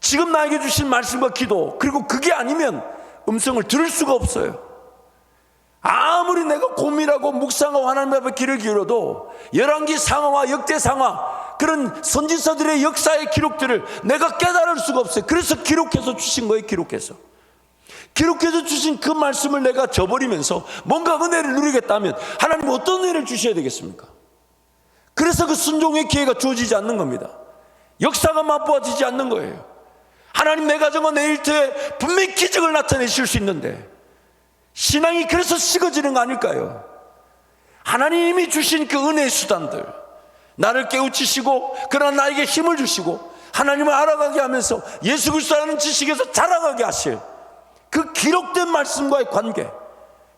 지금 나에게 주신 말씀과 기도 그리고 그게 아니면 음성을 들을 수가 없어요. 아무리 내가 고민하고 묵상하고 하나님 앞에 귀를 기울여도 열왕기 상하와 역대 상하 그런 선지서들의 역사의 기록들을 내가 깨달을 수가 없어요. 그래서 기록해서 주신 거예요. 기록해서 주신 그 말씀을 내가 저버리면서 뭔가 은혜를 누리겠다면 하나님은 어떤 은혜를 주셔야 되겠습니까? 그래서 그 순종의 기회가 주어지지 않는 겁니다. 역사가 맛보아지지 않는 거예요. 하나님 내 가정과 내 일터에 분명히 기적을 나타내실 수 있는데 신앙이 그래서 식어지는 거 아닐까요? 하나님이 주신 그 은혜의 수단들 나를 깨우치시고 그러나 나에게 힘을 주시고 하나님을 알아가게 하면서 예수 그리스도라는 지식에서 자라가게 하실 그 기록된 말씀과의 관계,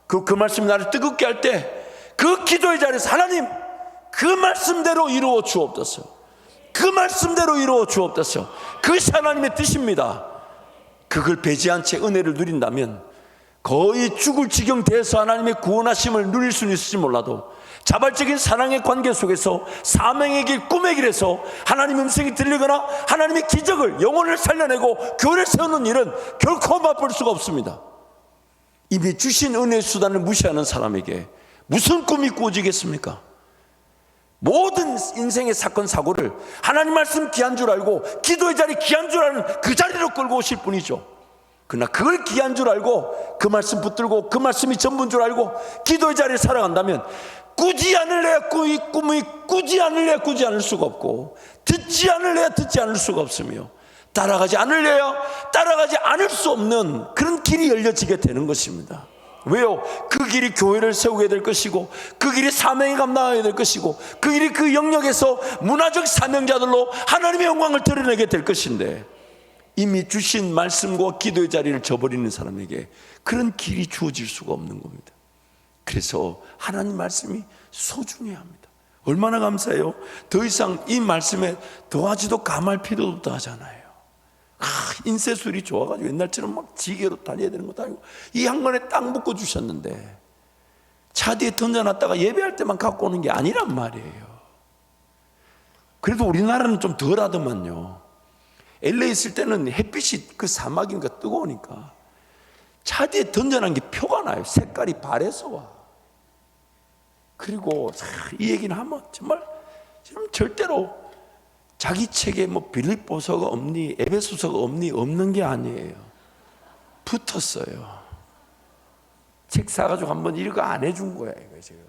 그 말씀이 나를 뜨겁게 할 때 그 기도의 자리에서 하나님 그 말씀대로 이루어 주옵소서, 그 말씀대로 이루어 주옵소서. 그것이 하나님의 뜻입니다. 그걸 배제한 채 은혜를 누린다면 거의 죽을 지경 돼서 하나님의 구원하심을 누릴 수는 있을지 몰라도 자발적인 사랑의 관계 속에서 사명의 길, 꿈의 길에서 하나님의 음성이 들리거나 하나님의 기적을, 영혼을 살려내고 교회를 세우는 일은 결코 맛볼 수가 없습니다. 이미 주신 은혜의 수단을 무시하는 사람에게 무슨 꿈이 꾸어지겠습니까? 모든 인생의 사건 사고를 하나님 말씀 귀한 줄 알고 기도의 자리 귀한 줄 아는 그 자리로 끌고 오실 뿐이죠. 그러나 그걸 귀한 줄 알고 그 말씀 붙들고 그 말씀이 전부인 줄 알고 기도의 자리를 살아간다면 꾸지 않을래야 꿈이 꾸지 않을래야 꾸지 않을 수가 없고, 듣지 않을래야 듣지 않을 수가 없으며, 따라가지 않을래야 따라가지 않을 수 없는 그런 길이 열려지게 되는 것입니다. 왜요? 그 길이 교회를 세우게 될 것이고, 그 길이 사명이 감당하게 될 것이고, 그 길이 그 영역에서 문화적 사명자들로 하나님의 영광을 드러내게 될 것인데, 이미 주신 말씀과 기도의 자리를 저버리는 사람에게 그런 길이 주어질 수가 없는 겁니다. 그래서 하나님 말씀이 소중해야 합니다. 얼마나 감사해요. 더 이상 이 말씀에 더하지도 감할 필요도 없다 하잖아요. 인쇄술이 좋아가지고 옛날처럼 막 지게로 다녀야 되는 것도 아니고 이 한 권에 딱 묶어 주셨는데 차 뒤에 던져놨다가 예배할 때만 갖고 오는 게 아니란 말이에요. 그래도 우리나라는 좀 덜 하더만요. LA 있을 때는 햇빛이 그 사막이니까 뜨거우니까 차 뒤에 던져놓은 게 표가 나요. 색깔이 바래서 와. 그리고 이 얘기는 하면 정말 절대로 자기 책에 뭐 빌립보서가 없니 에베소서가 없니 없는 게 아니에요. 붙었어요. 책 사가지고 한번 읽어 안 해준 거야 이거 제가.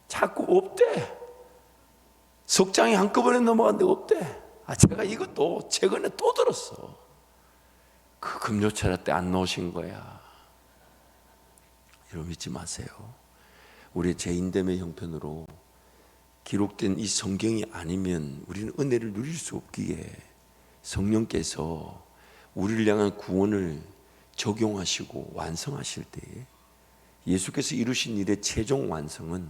자꾸 없대. 석장이 한꺼번에 넘어갔는데 없대. 제가 이것도 최근에 또 들었어. 그 금요철야 때 안 넣으신 거야. 여러분 믿지 마세요. 우리의 죄인됨의 형편으로 기록된 이 성경이 아니면 우리는 은혜를 누릴 수 없기에 성령께서 우리를 향한 구원을 적용하시고 완성하실 때에 예수께서 이루신 일의 최종 완성은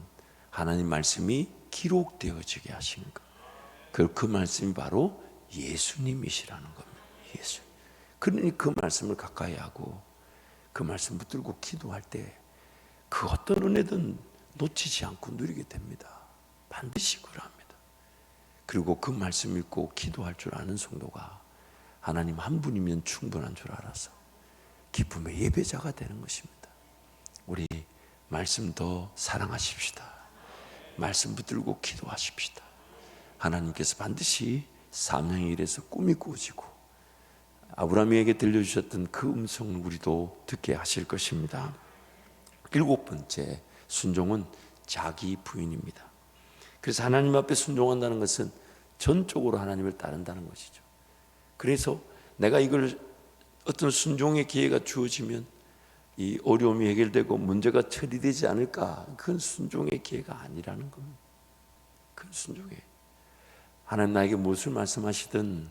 하나님 말씀이 기록되어지게 하신 것. 그 말씀이 바로 예수님이시라는 겁니다. 예수. 그러니 그 말씀을 가까이 하고 그 말씀 붙들고 기도할 때 그 어떤 은혜든 놓치지 않고 누리게 됩니다. 반드시 그러합니다. 그리고 그 말씀 읽고 기도할 줄 아는 성도가 하나님 한 분이면 충분한 줄 알아서 기쁨의 예배자가 되는 것입니다. 우리 말씀 더 사랑하십시다. 말씀 붙들고 기도하십시다. 하나님께서 반드시 사명의 일에서 꿈이 꾸어지고 아브라함에게 들려주셨던 그 음성을 우리도 듣게 하실 것입니다. 7번째, 순종은 자기 부인입니다. 그래서 하나님 앞에 순종한다는 것은 전적으로 하나님을 따른다는 것이죠. 그래서 내가 이걸 어떤 순종의 기회가 주어지면 이 어려움이 해결되고 문제가 처리되지 않을까, 그건 순종의 기회가 아니라는 겁니다. 그건 순종의, 하나님 나에게 무엇을 말씀하시든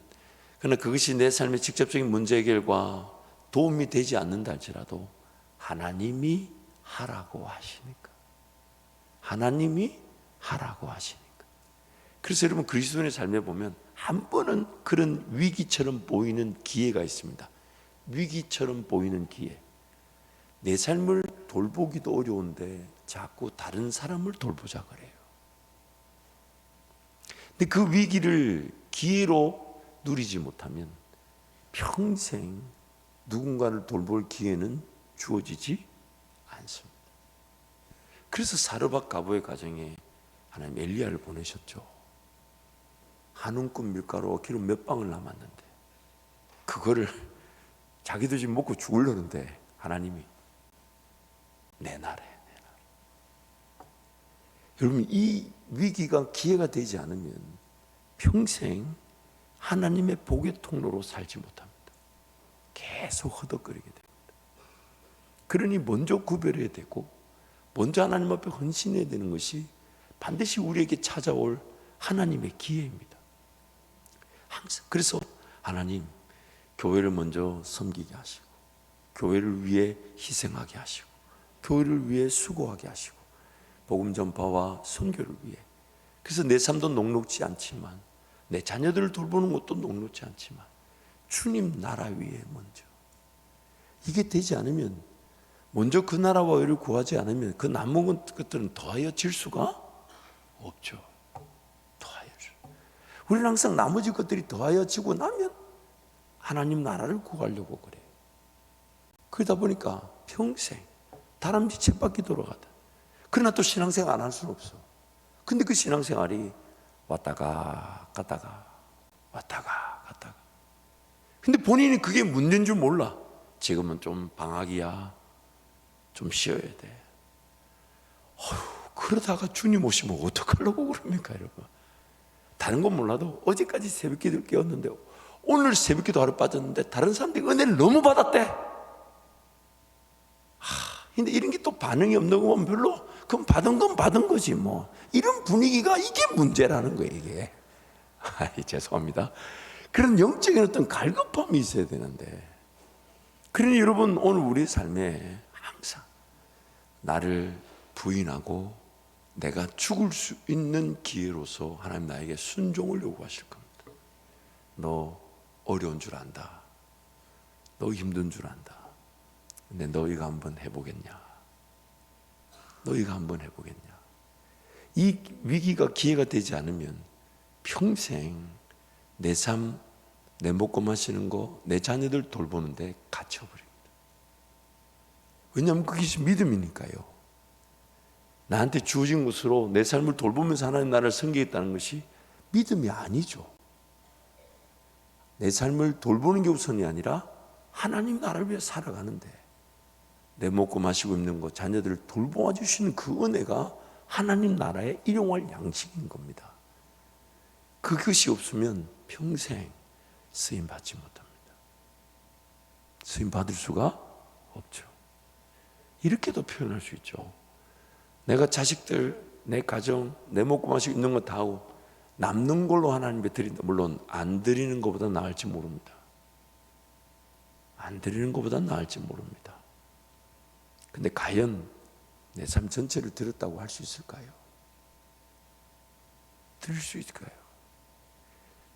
그러나 그것이 내 삶의 직접적인 문제 해결과 도움이 되지 않는다 할지라도 하나님이 하라고 하시니까, 하나님이 하라고 하시니까. 그래서 여러분 그리스도인의 삶에 보면 한 번은 그런 위기처럼 보이는 기회가 있습니다. 위기처럼 보이는 기회. 내 삶을 돌보기도 어려운데 자꾸 다른 사람을 돌보자 그래요. 근데 그 위기를 기회로 누리지 못하면 평생 누군가를 돌볼 기회는 주어지지 않습니다. 그래서 사르밧 가보의 가정에 하나님 엘리야를 보내셨죠. 한 움큼 밀가루와 기름 몇 방울 남았는데 그거를 자기도 지금 먹고 죽으려는데 하나님이 내놔래. 여러분 이 위기가 기회가 되지 않으면 평생 하나님의 복의 통로로 살지 못합니다. 계속 허덕거리게 됩니다. 그러니 먼저 구별해야 되고 먼저 하나님 앞에 헌신해야 되는 것이 반드시 우리에게 찾아올 하나님의 기회입니다. 항상. 그래서 하나님 교회를 먼저 섬기게 하시고 교회를 위해 희생하게 하시고 교회를 위해 수고하게 하시고 복음 전파와 선교를 위해. 그래서 내 삶도 녹록지 않지만 내 자녀들을 돌보는 것도 녹록지 않지만 주님 나라 위에 먼저, 이게 되지 않으면, 먼저 그 나라와 의를 구하지 않으면 그 남은 것들은 더하여질 수가 없죠. 더하여져. 우리는 항상 나머지 것들이 더하여지고 나면 하나님 나라를 구하려고 그래요. 그러다 보니까 평생 다람쥐 쳇바퀴 돌아가다. 그러나 또 신앙생활 안 할 수는 없어. 근데 그 신앙생활이 왔다가 갔다가 왔다가 갔다가. 근데 본인이 그게 문제인 줄 몰라. 지금은 좀 방학이야, 좀 쉬어야 돼. 그러다가 주님 오시면 어떡하려고 그럽니까, 여러분? 다른 건 몰라도 어제까지 새벽기도를 깨웠는데 오늘 새벽기도 하루 빠졌는데 다른 사람들이 은혜를 너무 받았대. 근데 이런 게 또 반응이 없는 거 보면 별로, 그럼 받은 건 받은 거지 뭐. 이런 분위기가, 이게 문제라는 거예요, 이게. 죄송합니다. 그런 영적인 어떤 갈급함이 있어야 되는데, 그러니 여러분, 오늘 우리 삶에 항상 나를 부인하고 내가 죽을 수 있는 기회로서 하나님 나에게 순종을 요구하실 겁니다. 너 어려운 줄 안다. 너 힘든 줄 안다. 근데 너희가 한번 해보겠냐? 너희가 한번 해보겠냐? 이 위기가 기회가 되지 않으면 평생 내 삶, 내 먹고 마시는 거, 내 자녀들 돌보는데 갇혀버립니다. 왜냐하면 그게 믿음이니까요. 나한테 주어진 것으로 내 삶을 돌보면서 하나님 나라를 섬기겠다는 것이 믿음이 아니죠. 내 삶을 돌보는 게 우선이 아니라 하나님 나라를 위해 살아가는데, 내 먹고 마시고 입는 것, 자녀들을 돌보아 주시는 그 은혜가 하나님 나라의 일용할 양식인 겁니다. 그것이 없으면 평생 쓰임 받지 못합니다. 쓰임 받을 수가 없죠. 이렇게도 표현할 수 있죠. 내가 자식들, 내 가정, 내 먹고 마시고 입는 거 다 하고 남는 걸로 하나님께 드린다. 물론 안 드리는 것보다 나을지 모릅니다. 안 드리는 것보다 나을지 모릅니다. 근데 과연 내 삶 전체를 드렸다고 할 수 있을까요? 드릴 수 있을까요?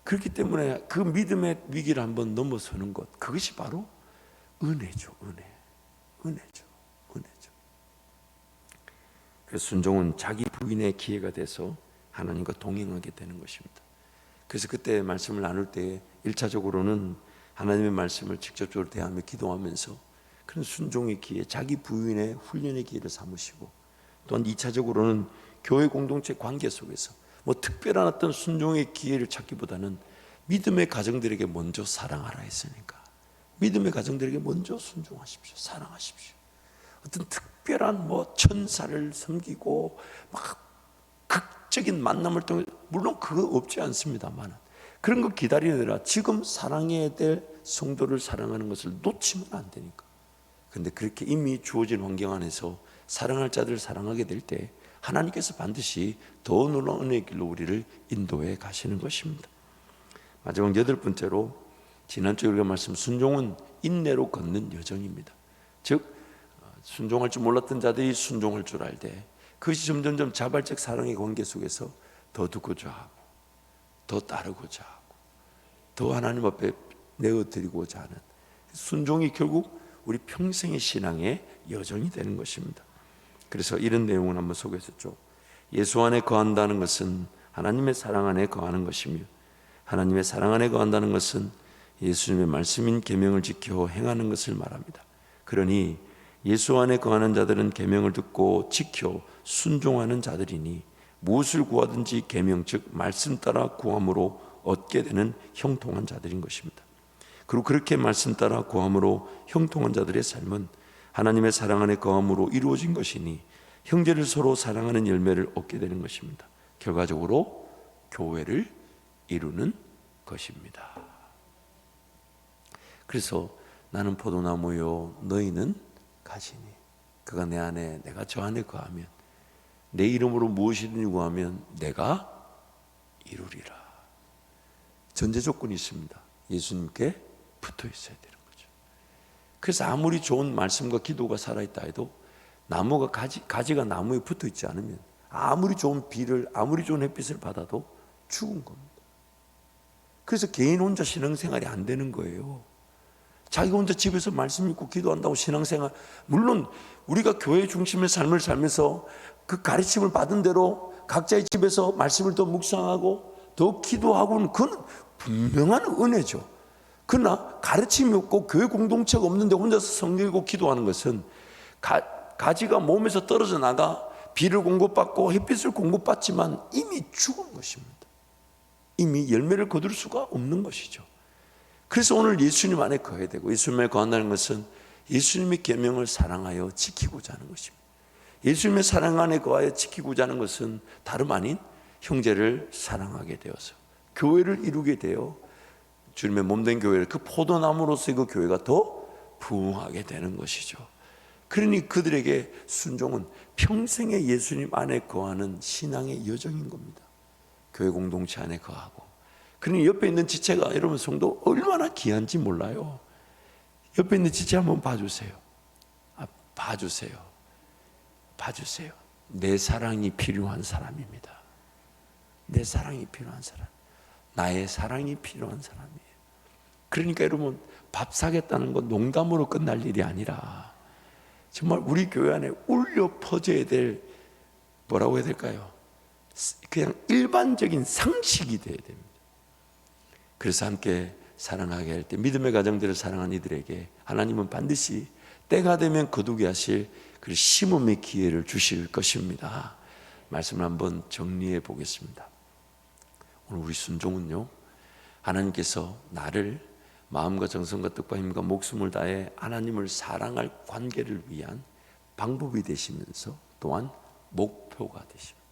그렇기 때문에 그 믿음의 위기를 한번 넘어서는 것, 그것이 바로 은혜죠. 은혜죠. 그래서 순종은 자기 부인의 기회가 돼서 하나님과 동행하게 되는 것입니다. 그래서 그때 말씀을 나눌 때 1차적으로는 하나님의 말씀을 직접적으로 대하며 기도하면서 그런 순종의 기회, 자기 부인의 훈련의 기회를 삼으시고, 또한 2차적으로는 교회 공동체 관계 속에서 뭐 특별한 어떤 순종의 기회를 찾기보다는 믿음의 가정들에게 먼저 사랑하라 했으니까 믿음의 가정들에게 먼저 순종하십시오. 사랑하십시오. 어떤 특별한 뭐 천사를 섬기고 막 극적인 만남을 통해, 물론 그거 없지 않습니다만 그런 거 기다리느라 지금 사랑해야 될 성도를 사랑하는 것을 놓치면 안 되니까. 근데 그렇게 이미 주어진 환경 안에서 사랑할 자들을 사랑하게 될 때 하나님께서 반드시 더 놀라운 은혜의 길로 우리를 인도해 가시는 것입니다. 마지막 8번째로, 지난주에 우리가 말씀, 순종은 인내로 걷는 여정입니다. 즉 순종할 줄 몰랐던 자들이 순종할 줄 알되, 그것이 점점점 자발적 사랑의 관계 속에서 더 듣고자 하고 더 따르고자 하고 더 하나님 앞에 내어드리고자 하는 순종이 결국 우리 평생의 신앙의 여정이 되는 것입니다. 그래서 이런 내용을 한번 소개했었죠. 예수 안에 거한다는 것은 하나님의 사랑 안에 거하는 것이며, 하나님의 사랑 안에 거한다는 것은 예수님의 말씀인 계명을 지켜 행하는 것을 말합니다. 그러니 예수 안에 거하는 자들은 계명을 듣고 지켜 순종하는 자들이니 무엇을 구하든지 계명 즉 말씀 따라 구함으로 얻게 되는 형통한 자들인 것입니다. 그리고 그렇게 말씀 따라 구함으로 형통한 자들의 삶은 하나님의 사랑 안에 거함으로 이루어진 것이니 형제를 서로 사랑하는 열매를 얻게 되는 것입니다. 결과적으로 교회를 이루는 것입니다. 그래서 나는 포도나무요 너희는 가지니 그가 내 안에 내가 저 안에 거하면 내 이름으로 무엇이든지 구하면 내가 이루리라. 전제 조건이 있습니다. 예수님께 붙어 있어야 되는 거죠. 그래서 아무리 좋은 말씀과 기도가 살아있다 해도 나무가 가지가 나무에 붙어 있지 않으면 아무리 좋은 비를 아무리 좋은 햇빛을 받아도 죽은 겁니다. 그래서 개인 혼자 신앙생활이 안 되는 거예요. 자기 혼자 집에서 말씀 읽고 기도한다고 신앙생활, 물론 우리가 교회 중심의 삶을 살면서 그 가르침을 받은 대로 각자의 집에서 말씀을 더 묵상하고 더 기도하고는 그건 분명한 은혜죠. 그러나 가르침이 없고 교회 공동체가 없는데 혼자서 성경 읽고 기도하는 것은 가지가 몸에서 떨어져 나가 비를 공급받고 햇빛을 공급받지만 이미 죽은 것입니다. 이미 열매를 거둘 수가 없는 것이죠. 그래서 오늘 예수님 안에 거해야 되고, 예수님 안에 거한다는 것은 예수님의 계명을 사랑하여 지키고자 하는 것입니다. 예수님의 사랑 안에 거하여 지키고자 하는 것은 다름 아닌 형제를 사랑하게 되어서 교회를 이루게 되어 주님의 몸된 교회를, 그 포도나무로서의 그 교회가 더 부흥하게 되는 것이죠. 그러니 그들에게 순종은 평생의 예수님 안에 거하는 신앙의 여정인 겁니다. 교회 공동체 안에 거하고. 그러니 옆에 있는 지체가, 여러분 성도 얼마나 귀한지 몰라요. 옆에 있는 지체 한번 봐주세요. 봐주세요. 내 사랑이 필요한 사람입니다. 내 사랑이 필요한 사람, 나의 사랑이 필요한 사람이에요. 그러니까 여러분, 밥 사겠다는 건 농담으로 끝날 일이 아니라 정말 우리 교회 안에 울려 퍼져야 될, 뭐라고 해야 될까요? 그냥 일반적인 상식이 돼야 됩니다. 그래서 함께 사랑하게 할 때, 믿음의 가정들을 사랑하는 이들에게 하나님은 반드시 때가 되면 거두게 하실 그 심음의 기회를 주실 것입니다. 말씀을 한번 정리해 보겠습니다. 오늘 우리 순종은요, 하나님께서 나를 마음과 정성과 뜻과 힘과 목숨을 다해 하나님을 사랑할 관계를 위한 방법이 되시면서 또한 목표가 되십니다.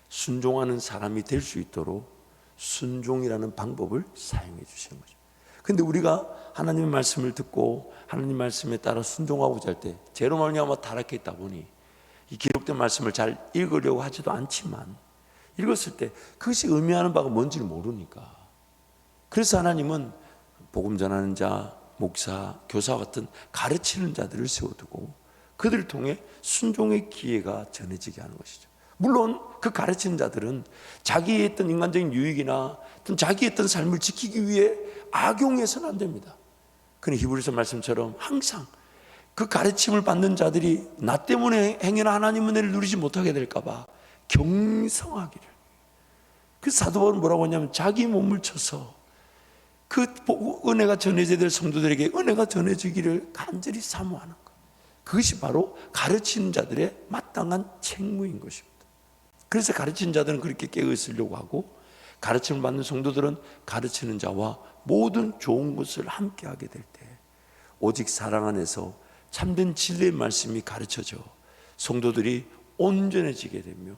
순종하는 사람이 될 수 있도록 순종이라는 방법을 사용해 주시는 거죠. 근데 우리가 하나님의 말씀을 듣고 하나님 말씀에 따라 순종하고자 할 때 죄로 말미암아 타락해 있다 보니 이 기록된 말씀을 잘 읽으려고 하지도 않지만 읽었을 때 그것이 의미하는 바가 뭔지를 모르니까, 그래서 하나님은 복음 전하는 자, 목사, 교사 같은 가르치는 자들을 세워두고 그들을 통해 순종의 기회가 전해지게 하는 것이죠. 물론 그 가르치는 자들은 자기의 어떤 인간적인 유익이나 어떤 자기의 어떤 삶을 지키기 위해 악용해서는 안 됩니다. 그런데 히브리서 말씀처럼 항상 그 가르침을 받는 자들이 나 때문에 행여나 하나님 은혜를 누리지 못하게 될까 봐 경성하기를. 그 사도 바울은 뭐라고 하냐면 자기 몸을 쳐서 그 은혜가 전해져야 될 성도들에게 은혜가 전해지기를 간절히 사모하는 것. 그것이 바로 가르치는 자들의 마땅한 책무인 것입니다. 그래서 가르치는 자들은 그렇게 깨어있으려고 하고, 가르침을 받는 성도들은 가르치는 자와 모든 좋은 것을 함께 하게 될 때 오직 사랑 안에서 참된 진리의 말씀이 가르쳐져 성도들이 온전해지게 되며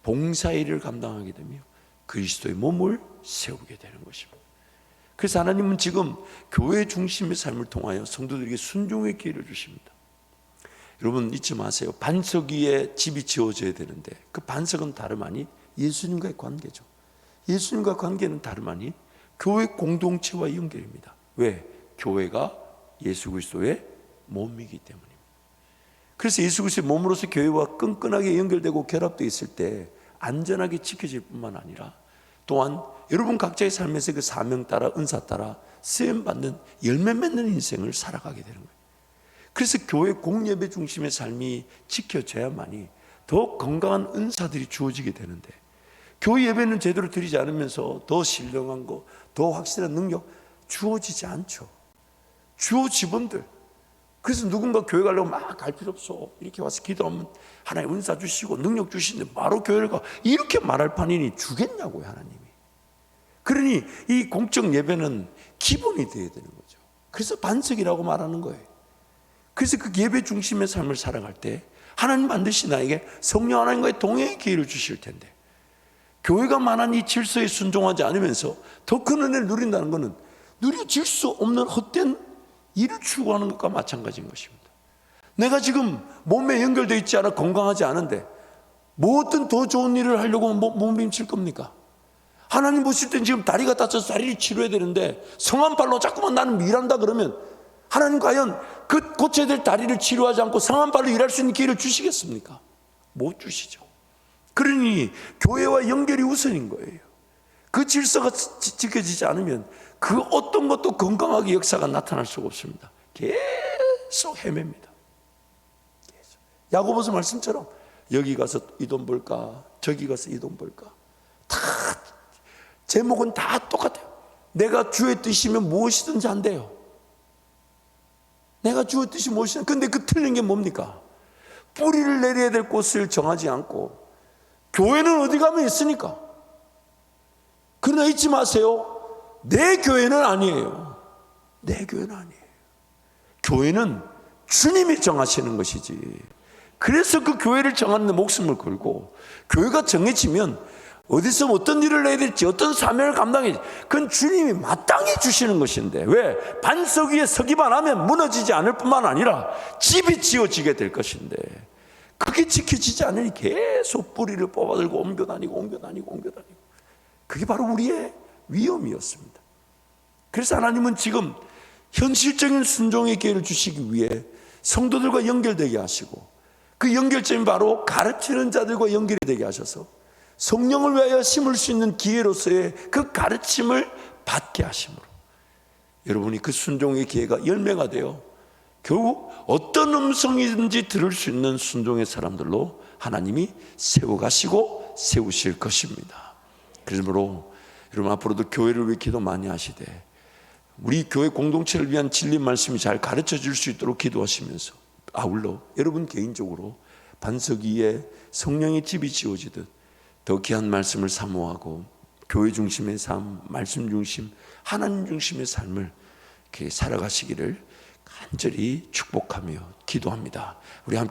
봉사일을 감당하게 되며 그리스도의 몸을 세우게 되는 것입니다. 그래서 하나님은 지금 교회 중심의 삶을 통하여 성도들에게 순종의 기회를 주십니다. 여러분 잊지 마세요. 반석 위에 집이 지어져야 되는데 그 반석은 다름 아닌 예수님과의 관계죠. 예수님과 관계는 다름 아닌 교회 공동체와 연결입니다. 왜? 교회가 예수 그리스도의 몸이기 때문입니다. 그래서 예수 그리스도의 몸으로서 교회와 끈끈하게 연결되고 결합되어 있을 때 안전하게 지켜질 뿐만 아니라 또한 여러분 각자의 삶에서 그 사명 따라 은사 따라 쓰임받는 열매 맺는 인생을 살아가게 되는 거예요. 그래서 교회 공예배 중심의 삶이 지켜져야만이 더 건강한 은사들이 주어지게 되는데, 교회 예배는 제대로 드리지 않으면서 더 신령한 거, 더 확실한 능력 주어지지 않죠. 주어지본들. 그래서 누군가 교회 가려고 막 갈 필요 없어, 이렇게 와서 기도하면 하나님 은사 주시고 능력 주시는데 바로 교회를 가, 이렇게 말할 판이니 주겠냐고요 하나님이. 그러니 이 공적 예배는 기본이 되어야 되는 거죠. 그래서 반석이라고 말하는 거예요. 그래서 그 예배 중심의 삶을 살아갈 때 하나님 반드시 나에게 성령 하나님과의 동행의 기회를 주실 텐데, 교회가 말한 이 질서에 순종하지 않으면서 더 큰 은혜를 누린다는 것은 누려질 수 없는 헛된 일을 추구하는 것과 마찬가지인 것입니다. 내가 지금 몸에 연결되어 있지 않아 건강하지 않은데 뭐 어떤 더 좋은 일을 하려고 몸부림칠 겁니까? 하나님 보실 땐 지금 다리가 다쳐서 다리를 치료해야 되는데 성한 발로 자꾸만 나는 일한다 그러면 하나님 과연 그 고쳐야 될 다리를 치료하지 않고 상한 발로 일할 수 있는 기회를 주시겠습니까? 못 주시죠. 그러니 교회와 연결이 우선인 거예요. 그 질서가 지켜지지 않으면 그 어떤 것도 건강하게 역사가 나타날 수가 없습니다. 계속 헤맵니다. 계속. 야고보서 말씀처럼 여기 가서 이 돈 벌까, 저기 가서 이 돈 벌까, 다 제목은 다 똑같아요. 내가 주의 뜻이면 무엇이든지 한대요. 내가 주의 뜻이 무엇이든. 근데 그 틀린 게 뭡니까? 뿌리를 내려야 될 곳을 정하지 않고 교회는 어디 가면 있으니까. 그러나 잊지 마세요. 내 교회는 아니에요. 내 교회는 아니에요. 교회는 주님이 정하시는 것이지. 그래서 그 교회를 정하는 데 목숨을 걸고, 교회가 정해지면 어디서 어떤 일을 해야 될지, 어떤 사명을 감당해야 될지, 그건 주님이 마땅히 주시는 것인데, 왜? 반석 위에 서기만 하면 무너지지 않을 뿐만 아니라 집이 지어지게 될 것인데, 그게 지켜지지 않으니 계속 뿌리를 뽑아들고 옮겨다니고. 그게 바로 우리의 위험이었습니다. 그래서 하나님은 지금 현실적인 순종의 기회를 주시기 위해 성도들과 연결되게 하시고, 그 연결점이 바로 가르치는 자들과 연결이 되게 하셔서 성령을 위하여 심을 수 있는 기회로서의 그 가르침을 받게 하심으로 여러분이 그 순종의 기회가 열매가 되어 결국 어떤 음성이든지 들을 수 있는 순종의 사람들로 하나님이 세워가시고 세우실 것입니다. 그러므로 여러분 앞으로도 교회를 위해 기도 많이 하시되, 우리 교회 공동체를 위한 진리 말씀이 잘 가르쳐 줄 수 있도록 기도하시면서, 아울러 여러분 개인적으로 반석 위에 성령의 집이 지어지듯 더 귀한 말씀을 사모하고 교회 중심의 삶, 말씀 중심, 하나님 중심의 삶을 이렇게 살아가시기를 간절히 축복하며 기도합니다. 우리 함께